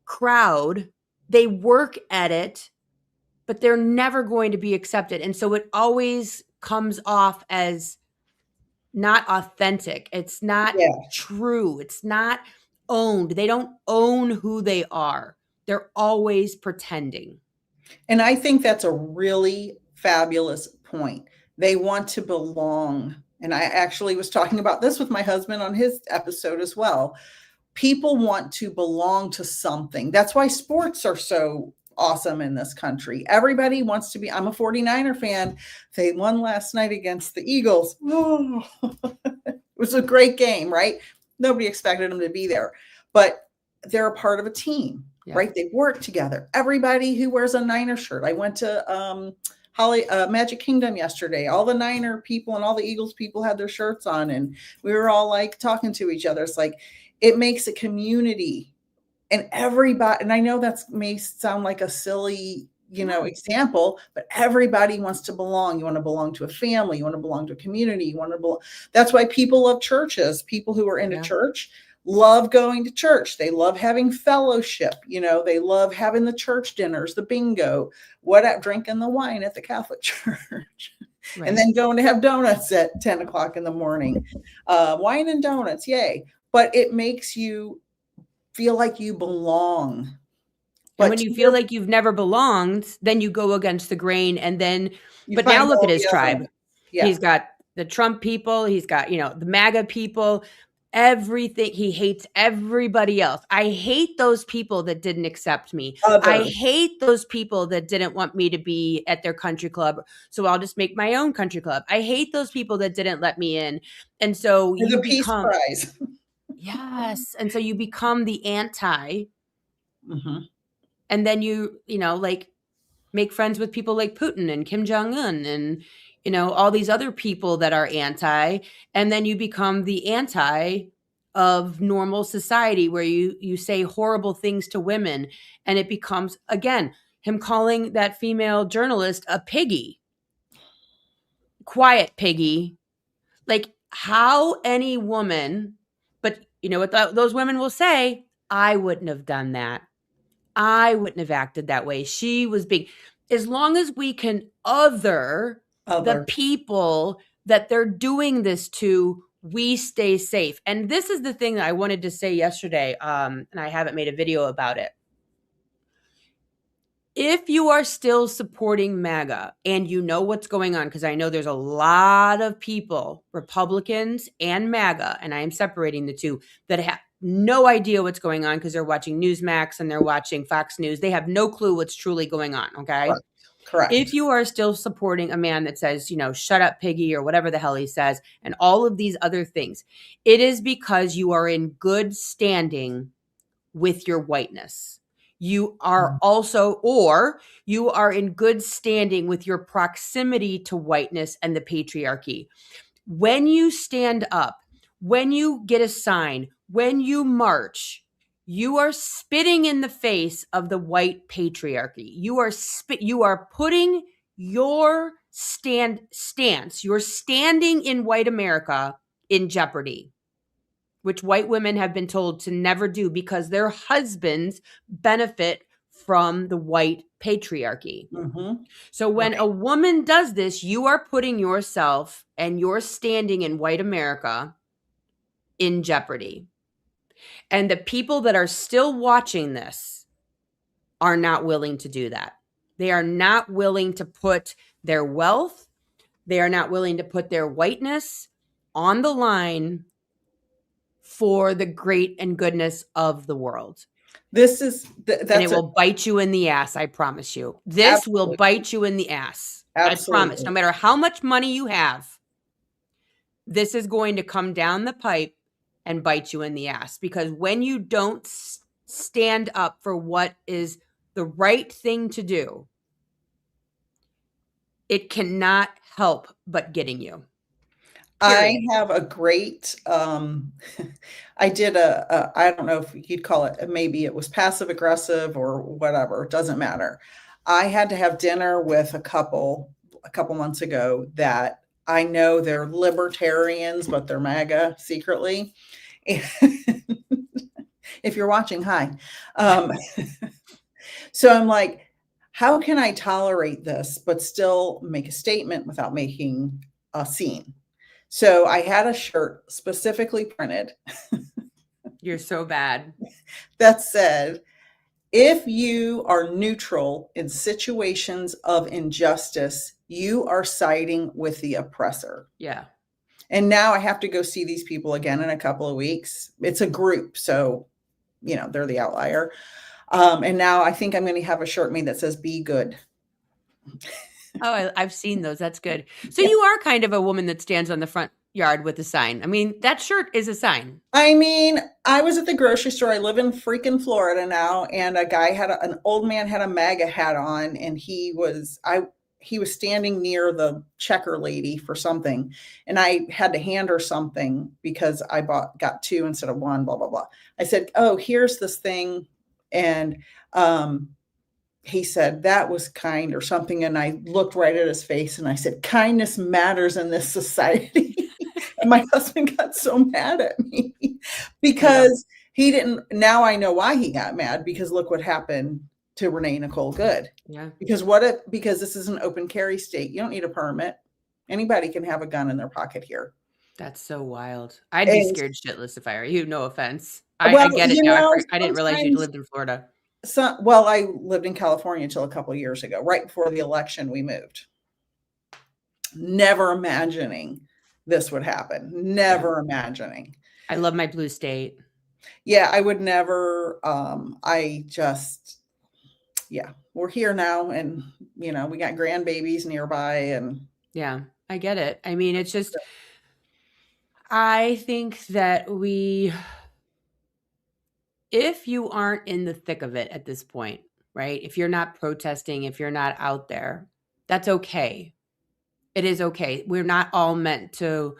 crowd, they work at it, but they're never going to be accepted. And so it always comes off as not authentic. It's not true. It's not owned. They don't own who they are. They're always pretending. And I think that's a really fabulous point. They want to belong. And I actually was talking about this with my husband on his episode as well. People want to belong to something. That's why sports are so awesome in this country. Everybody wants to be. I'm a 49er fan. They won last night against the Eagles. Oh, it was a great game, right? Nobody expected them to be there, but they're a part of a team, right? They work together. Everybody who wears a Niner shirt. I went to Magic Kingdom yesterday. All the Niner people and all the Eagles people had their shirts on, and we were all like talking to each other. It's like it makes a community. And everybody, and I know that may sound like a silly, example, but everybody wants to belong. You want to belong to a family. You want to belong to a community. You want to belong. That's why people love churches. People who are into church love going to church. They love having fellowship. They love having the church dinners, the bingo, drinking the wine at the Catholic church. Right. And then going to have donuts at 10 o'clock in the morning. Wine and donuts, yay. But it makes you feel like you belong. And when you feel like you've never belonged, then you go against the grain. And then, but now look at his tribe. Yeah. He's got the Trump people. He's got, the MAGA people, everything. He hates everybody else. I hate those people that didn't accept me. I hate those people that didn't want me to be at their country club. So I'll just make my own country club. I hate those people that didn't let me in. And so you become Peace Prize. Yes. And so you become the anti. Mm-hmm. And then you make friends with people like Putin and Kim Jong-un and, all these other people that are anti. And then you become the anti of normal society where you say horrible things to women. And it becomes, again, him calling that female journalist a piggy. Quiet piggy. Like how any woman, but you know what those women will say? I wouldn't have done that. I wouldn't have acted that way. She was being, as long as we can other the people that they're doing this to, we stay safe. And this is the thing that I wanted to say yesterday, and I haven't made a video about it. If you are still supporting MAGA and you know what's going on, because I know there's a lot of people, Republicans and MAGA, and I am separating the two, that have no idea what's going on because they're watching Newsmax and they're watching Fox News. They have no clue what's truly going on, okay? Correct. If you are still supporting a man that says, shut up, piggy, or whatever the hell he says, and all of these other things, it is because you are in good standing with your whiteness. You are also, or you are in good standing with your proximity to whiteness and the patriarchy. When you stand up, when you get a sign, when you march, you are spitting in the face of the white patriarchy. You are putting your stance, your standing in white America in jeopardy, which white women have been told to never do because their husbands benefit from the white patriarchy. Mm-hmm. So when a woman does this, you are putting yourself and your standing in white America in jeopardy. And the people that are still watching this are not willing to do that. They are not willing to put their wealth, they are not willing to put their whiteness on the line for the great and goodness of the world. This is and it will bite you in the ass. I promise you. This Absolutely. will bite you in the ass. Absolutely. I promise. No matter how much money you have, this is going to come down the pipe and bite you in the ass, because when you don't stand up for what is the right thing to do, it cannot help but getting you. Period. I have a great, I did I don't know if you'd call it, maybe it was passive aggressive or whatever, it doesn't matter. I had to have dinner with a couple months ago that I know they're libertarians, but they're MAGA secretly. If you're watching, hi. So I'm like, how can I tolerate this, but still make a statement without making a scene? So I had a shirt specifically printed. You're so bad. That said, if you are neutral in situations of injustice, you are siding with the oppressor. Yeah. And now I have to go see these people again in a couple of weeks. It's a group, so, they're the outlier. And now I think I'm going to have a shirt made that says, "Be good." Oh, I've seen those. That's good. So you are kind of a woman that stands on the front yard with a sign. I mean, that shirt is a sign. I mean, I was at the grocery store. I live in freaking Florida now. And a guy an old man had a MAGA hat on, and he was standing near the checker lady for something. And I had to hand her something because I got two instead of one, blah, blah, blah. I said, "Oh, here's this thing." And, he said, "That was kind," or something. And I looked right at his face and I said, "Kindness matters in this society." And my husband got so mad at me because he didn't. Now I know why he got mad, because look what happened to Renee Nicole Good. Yeah. Because this is an open carry state. You don't need a permit. Anybody can have a gun in their pocket here. That's so wild. I'd be scared shitless if I were you. No offense. I get it now. I didn't realize you lived in Florida. Well, I lived in California until a couple of years ago. Right before the election, we moved. Never imagining this would happen. Never imagining. I love my blue state. Yeah, I would never. We're here now, and we got grandbabies nearby, and yeah, I get it. I mean, it's just, I think that if you aren't in the thick of it at this point, right? If you're not protesting, if you're not out there, that's okay. It is okay. We're not all meant to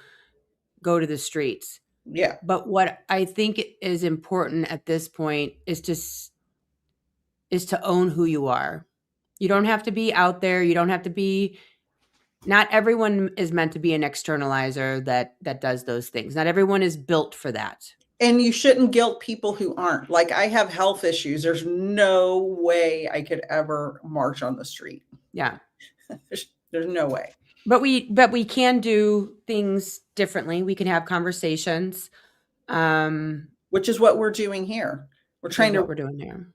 go to the streets. Yeah. But what I think is important at this point is to own who you are. You don't have to be out there. You don't have to be. Not everyone is meant to be an externalizer that does those things. Not everyone is built for that. And you shouldn't guilt people who aren't. Like, I have health issues. There's no way I could ever march on the street. Yeah. There's no way. But we can do things differently. We can have conversations, which is what we're doing here. We're which is trying what to we're doing there.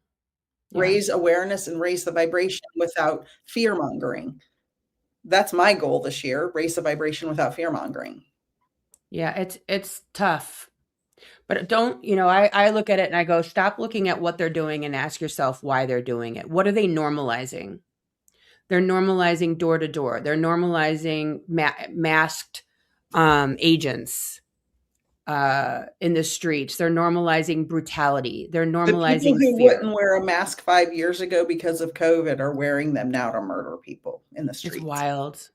Yeah. raise awareness and raise the vibration without fear mongering. That's my goal this year, raise the vibration without fear mongering. Yeah, it's tough. But don't, I look at it and I go, stop looking at what they're doing and ask yourself why they're doing it. What are they normalizing? They're normalizing door to door. They're normalizing masked agents in the streets. They're normalizing brutality. They're The people normalizing who fear. wouldn't wear a mask 5 years ago because of COVID are wearing them now to murder people in the It's streets. wild.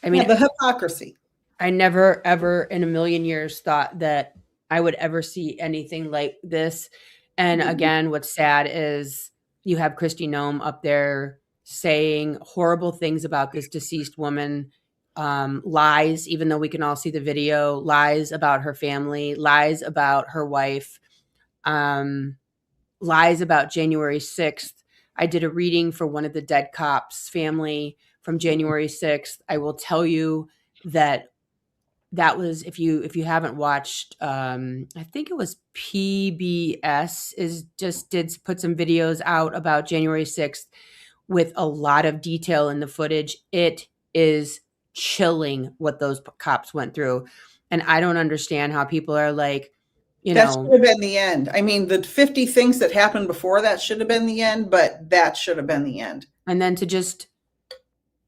I Yeah, mean, the hypocrisy. I never, ever in a million years thought that I would ever see anything like this. And again, what's sad is you have Kristi Noem up there saying horrible things about this deceased woman, lies, even though we can all see the video, lies about her family, lies about her wife, lies about January 6th. I did a reading for one of the dead cops' family from January 6th. I will tell you that was, if you haven't watched, I think it was PBS did put some videos out about January 6th with a lot of detail in the footage. It is chilling what those cops went through. And I don't understand how people are like, That should have been the end. I mean, the 50 things that happened before that should have been the end, but that should have been the end. And then to just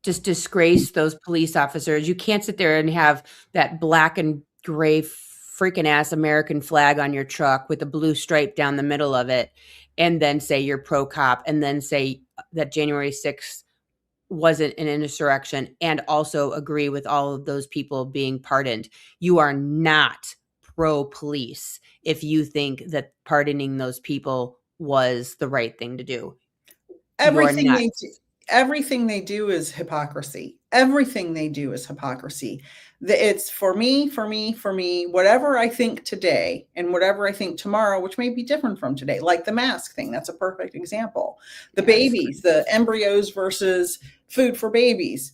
disgrace those police officers. You can't sit there and have that black and gray freaking ass American flag on your truck with a blue stripe down the middle of it and then say you're pro cop and then say that January 6th wasn't an insurrection and also agree with all of those people being pardoned. You are not pro police if you think that pardoning those people was the right thing to do. Everything they do is hypocrisy. Everything they do is hypocrisy. It's for me, whatever I think today and whatever I think tomorrow, which may be different from today, like the mask thing. That's a perfect example. The babies, the embryos versus food for babies.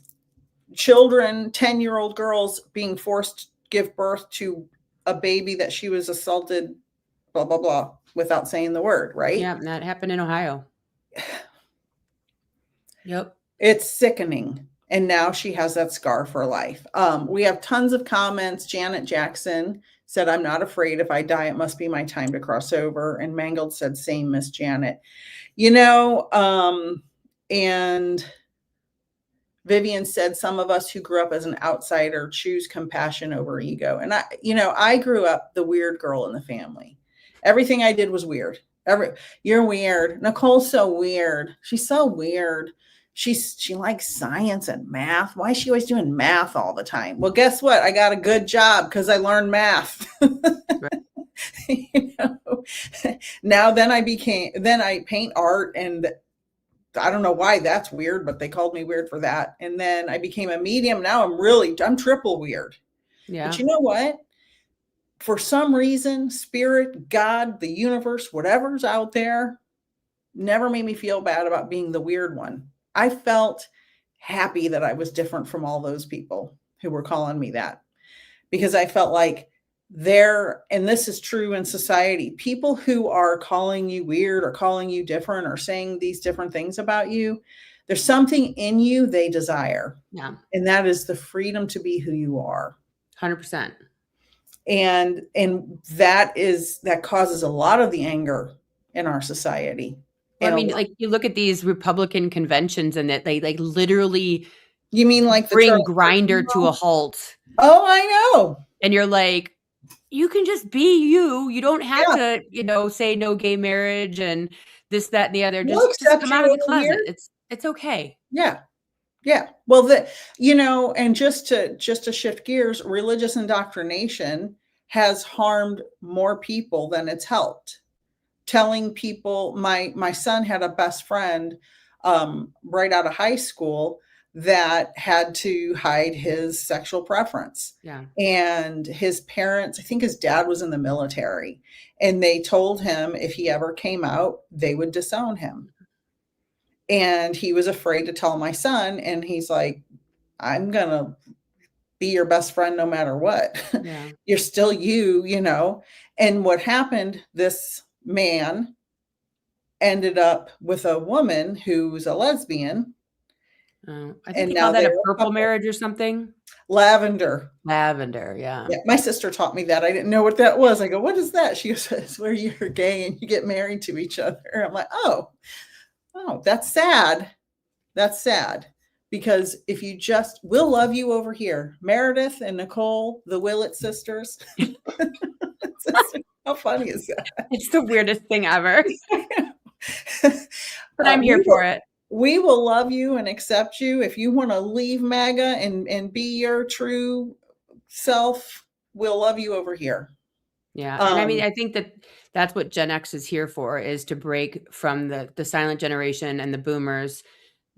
Children, 10-year-old girls being forced to give birth to a baby that she was assaulted, blah, blah, blah, without saying the word, right? Yeah, that happened in Ohio. Yep. It's sickening. And now she has that scar for life. We have tons of comments. Janet Jackson said, I'm not afraid. If I die, it must be my time to cross over. And Mangled said, same, Miss Janet. And Vivian said, some of us who grew up as an outsider choose compassion over ego. And I grew up the weird girl in the family. Everything I did was weird. You're weird. Nicole's so weird. She's so weird. She likes science and math. Why is she always doing math all the time? Well, guess what? I got a good job because I learned math. Now then I paint art, and I don't know why that's weird, but they called me weird for that. And then I became a medium. Now I'm triple weird. Yeah. But you know what? For some reason, spirit, God, the universe, whatever's out there, never made me feel bad about being the weird one. I felt happy that I was different from all those people who were calling me that, because I felt like and this is true in society, people who are calling you weird or calling you different or saying these different things about you, there's something in you they desire. Yeah. And that is the freedom to be who you are. 100%. And that causes a lot of the anger in our society. Well, I mean, like, you look at these Republican conventions and that they literally, you mean like bring Grindr to a halt. Oh, I know. And you're like, you can just be you. You don't have to, say no gay marriage and this, that, and the other. Just come out of the closet. It's okay. Yeah. Yeah. Well, and just to shift gears, religious indoctrination has harmed more people than it's helped. Telling people, my son had a best friend right out of high school that had to hide his sexual preference. Yeah. And his parents, I think his dad was in the military, and they told him if he ever came out, they would disown him. And he was afraid to tell my son. And he's like, I'm going to be your best friend no matter what. Yeah. You're still you, you know. And what happened, this man ended up with a woman who's a lesbian. I think And they call now that a they're a purple couple. marriage or something. Lavender. Lavender, yeah. Yeah, my sister taught me that. I didn't know what that was. I go, what is that? She goes, it's where you're gay and you get married to each other. I'm like, oh, that's sad. That's sad. Because if you just, we'll love you over here. Meredyth and Nicole, the Willits sisters. How funny is that? It's the weirdest thing ever. But I'm We here for it. will love you and accept you. If you want to leave MAGA and be your true self, we'll love you over here. Yeah. And I mean, I think that's what Gen X is here for, is to break from the silent generation and the boomers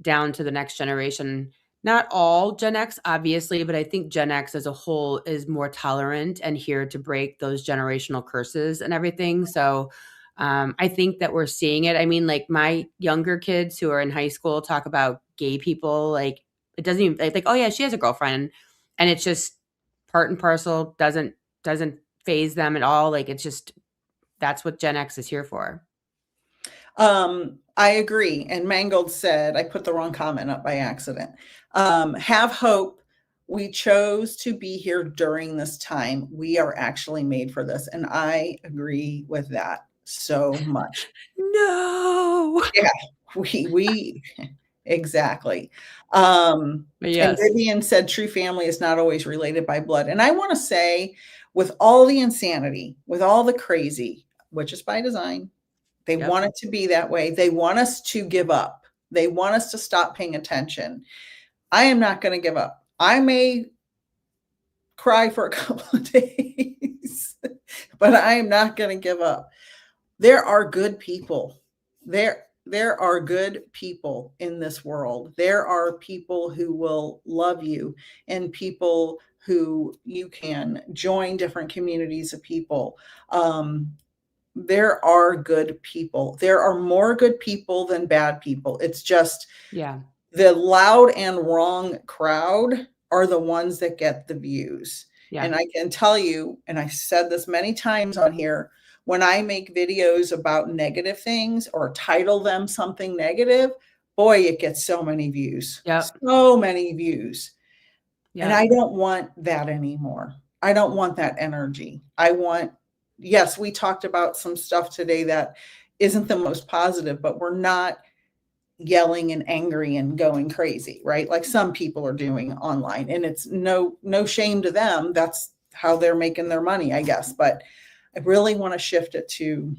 down to the next generation. Not all Gen X, obviously, but I think Gen X as a whole is more tolerant and here to break those generational curses and everything. So I think that we're seeing it. I mean, like my younger kids who are in high school talk about gay people. Like it doesn't even like, oh yeah, she has a girlfriend, and it's just part and parcel. Doesn't phase them at all. Like it's just, that's what Gen X is here for. I agree. And Mangold said, I put the wrong comment up by accident. Have hope. We chose to be here during this time. We are actually made for this. And I agree with that so much. No. Yeah, we exactly. Yes. And Vivian said true family is not always related by blood. And I want to say, with all the insanity, with all the crazy, which is by design, they want it to be that way. They want us to give up. They want us to stop paying attention. I am not going to give up. I may cry for a couple of days, but I am not going to give up. There are good people. There are good people in this world. There are people who will love you, and people who you can join different communities of people. There are good people. There are more good people than bad people. It's just the loud and wrong crowd are the ones that get the views. And I can tell you, and I said this many times on here, when I make videos about negative things or title them something negative, boy, it gets so many views. So many views. And I don't want that anymore. I don't want that energy. I want, yes, we talked about some stuff today that isn't the most positive, but we're not yelling and angry and going crazy, right? Like some people are doing online, and it's no shame to them. That's how they're making their money, I guess. But I really want to shift it to,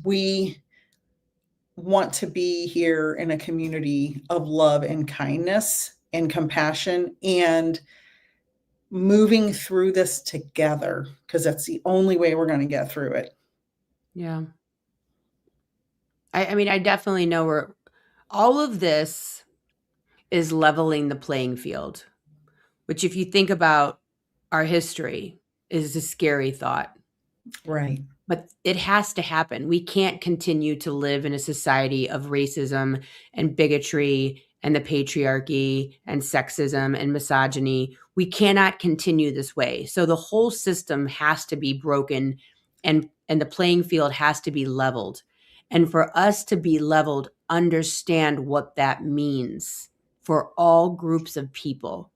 we want to be here in a community of love and kindness and compassion, and moving through this together, because that's the only way we're going to get through it. Yeah. I mean, I definitely know all of this is leveling the playing field, which, if you think about our history, is a scary thought. Right. But it has to happen. We can't continue to live in a society of racism and bigotry and the patriarchy and sexism and misogyny. We cannot continue this way. So the whole system has to be broken, and the playing field has to be leveled. And for us to be leveled, understand what that means for all groups of people,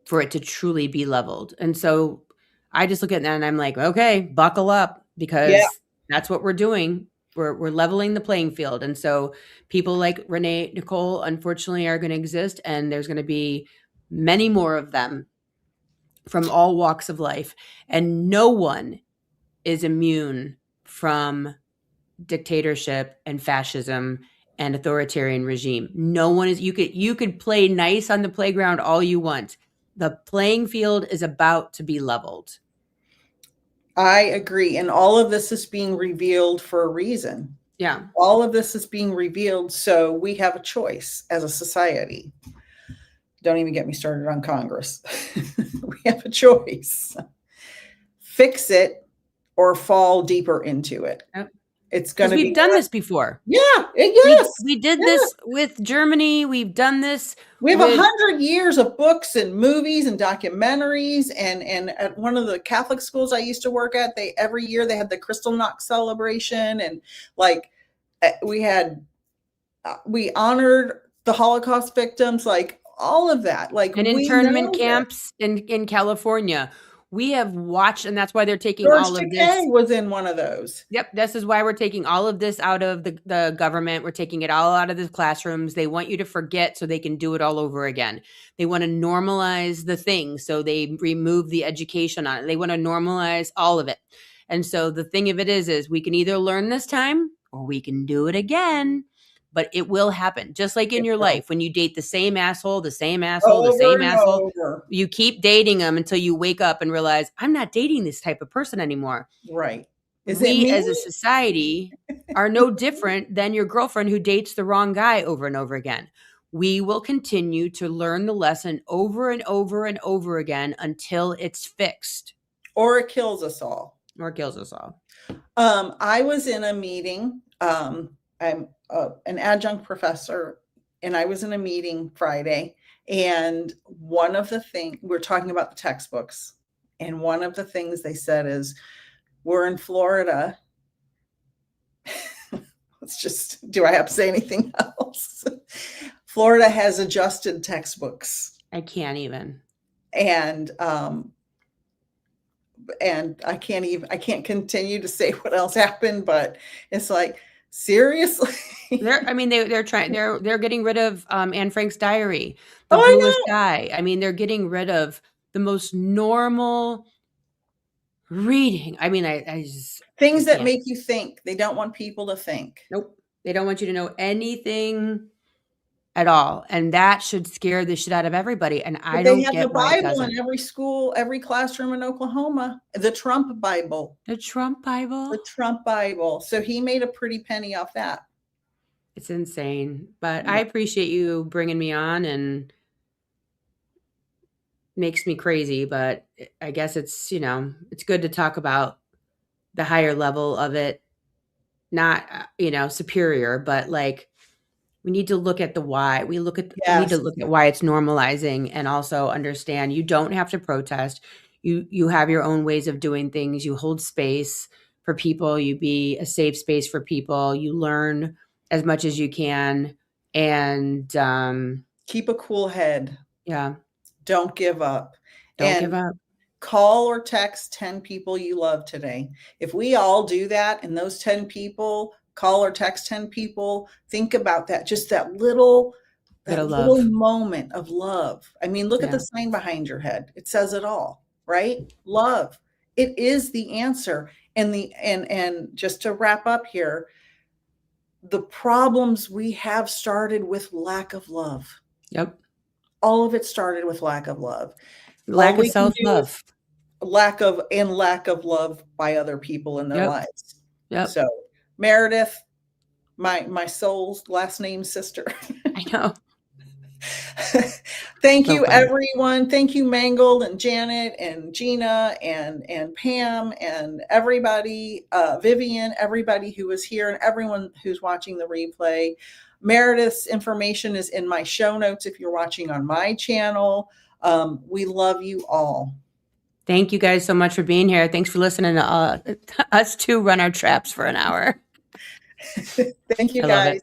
for it to truly be leveled. And so I just look at that and I'm like, okay, buckle up, because that's what we're doing. We're leveling the playing field. And so people like Renee, Nicole, unfortunately, are going to exist, and there's going to be many more of them from all walks of life. And no one is immune from dictatorship and fascism and authoritarian regime. No one is. You could play nice on the playground all you want. The playing field is about to be leveled. I agree. And all of this is being revealed for a reason. Yeah. All of this is being revealed, so we have a choice as a society. Don't even get me started on Congress. We have a choice. Fix it or fall deeper into it. Yep. It's going Because to be we've done good. this before. Yeah. We Yes. we did Yes. this with Germany. We've done this We have with 100 years of books and movies and documentaries. And at one of the Catholic schools I used to work at, they every year they had the Crystal Knock celebration, and like we honored the Holocaust victims, like all of that. Like and we internment know this. camps in California. We have watched, and that's why they're taking George all of Takei this. was in one of those. Yep, this is why we're taking all of this out of the government. We're taking it all out of the classrooms. They want you to forget so they can do it all over again. They want to normalize the thing, so they remove the education on it. They want to normalize all of it. And so the thing of it is we can either learn this time or we can do it again. But it will happen. Just like in your life, when you date the same asshole, the same asshole, the Over same and asshole, over. you keep dating them until you wake up and realize, I'm not dating this type of person anymore. Right. Is it We me? as a society are no different than your girlfriend who dates the wrong guy over and over again. We will continue to learn the lesson over and over and over again until it's fixed. Or it kills us all. Or kills us all. I was in a meeting. I'm an adjunct professor, and I was in a meeting Friday. And one of the things we're talking about the textbooks, and one of the things they said is, we're in Florida. Let's just, do I have to say anything else? Florida has adjusted textbooks. I can't even. And I can't continue to say what else happened, but it's like, seriously. They're getting rid of Anne Frank's diary, the Oh, I bluest know. sky. I mean, they're getting rid of the most normal reading. I mean, I just Things that can't. make you think. They don't want people to think. Nope. They don't want you to know anything at all. And that should scare the shit out of everybody. And I But they don't have the get why it Bible doesn't. in every school, every classroom in Oklahoma, the Trump Bible. The Trump Bible? The Trump Bible. So he made a pretty penny off that. It's insane. But I appreciate you bringing me on, and makes me crazy. But I guess it's, it's good to talk about the higher level of it. Not, superior, but like, we need to look at the why. We need to look at why it's normalizing, and also understand you don't have to protest. You have your own ways of doing things. You hold space for people. You be a safe space for people. You learn as much as you can, and keep a cool head. Yeah. Don't give up. Don't give up. Call or text 10 people you love today. If we all do that, and those 10 people call or text 10 people, think about that. Just that little moment of love. I mean, look at the sign behind your head. It says it all, right? Love. It is the answer. And just to wrap up here, the problems we have started with lack of love. Yep. All of it started with lack of love. Lack of self-love. Lack of love by other people in their lives. Yep. So Meredyth, my soul's last name sister. I know. Thank you, everyone. Thank you, Mangold and Janet and Gina and Pam and everybody, Vivian, everybody who was here, and everyone who's watching the replay. Meredyth's information is in my show notes if you're watching on my channel. We love you all. Thank you guys so much for being here. Thanks for listening to us two run our traps for an hour. Thank you, guys.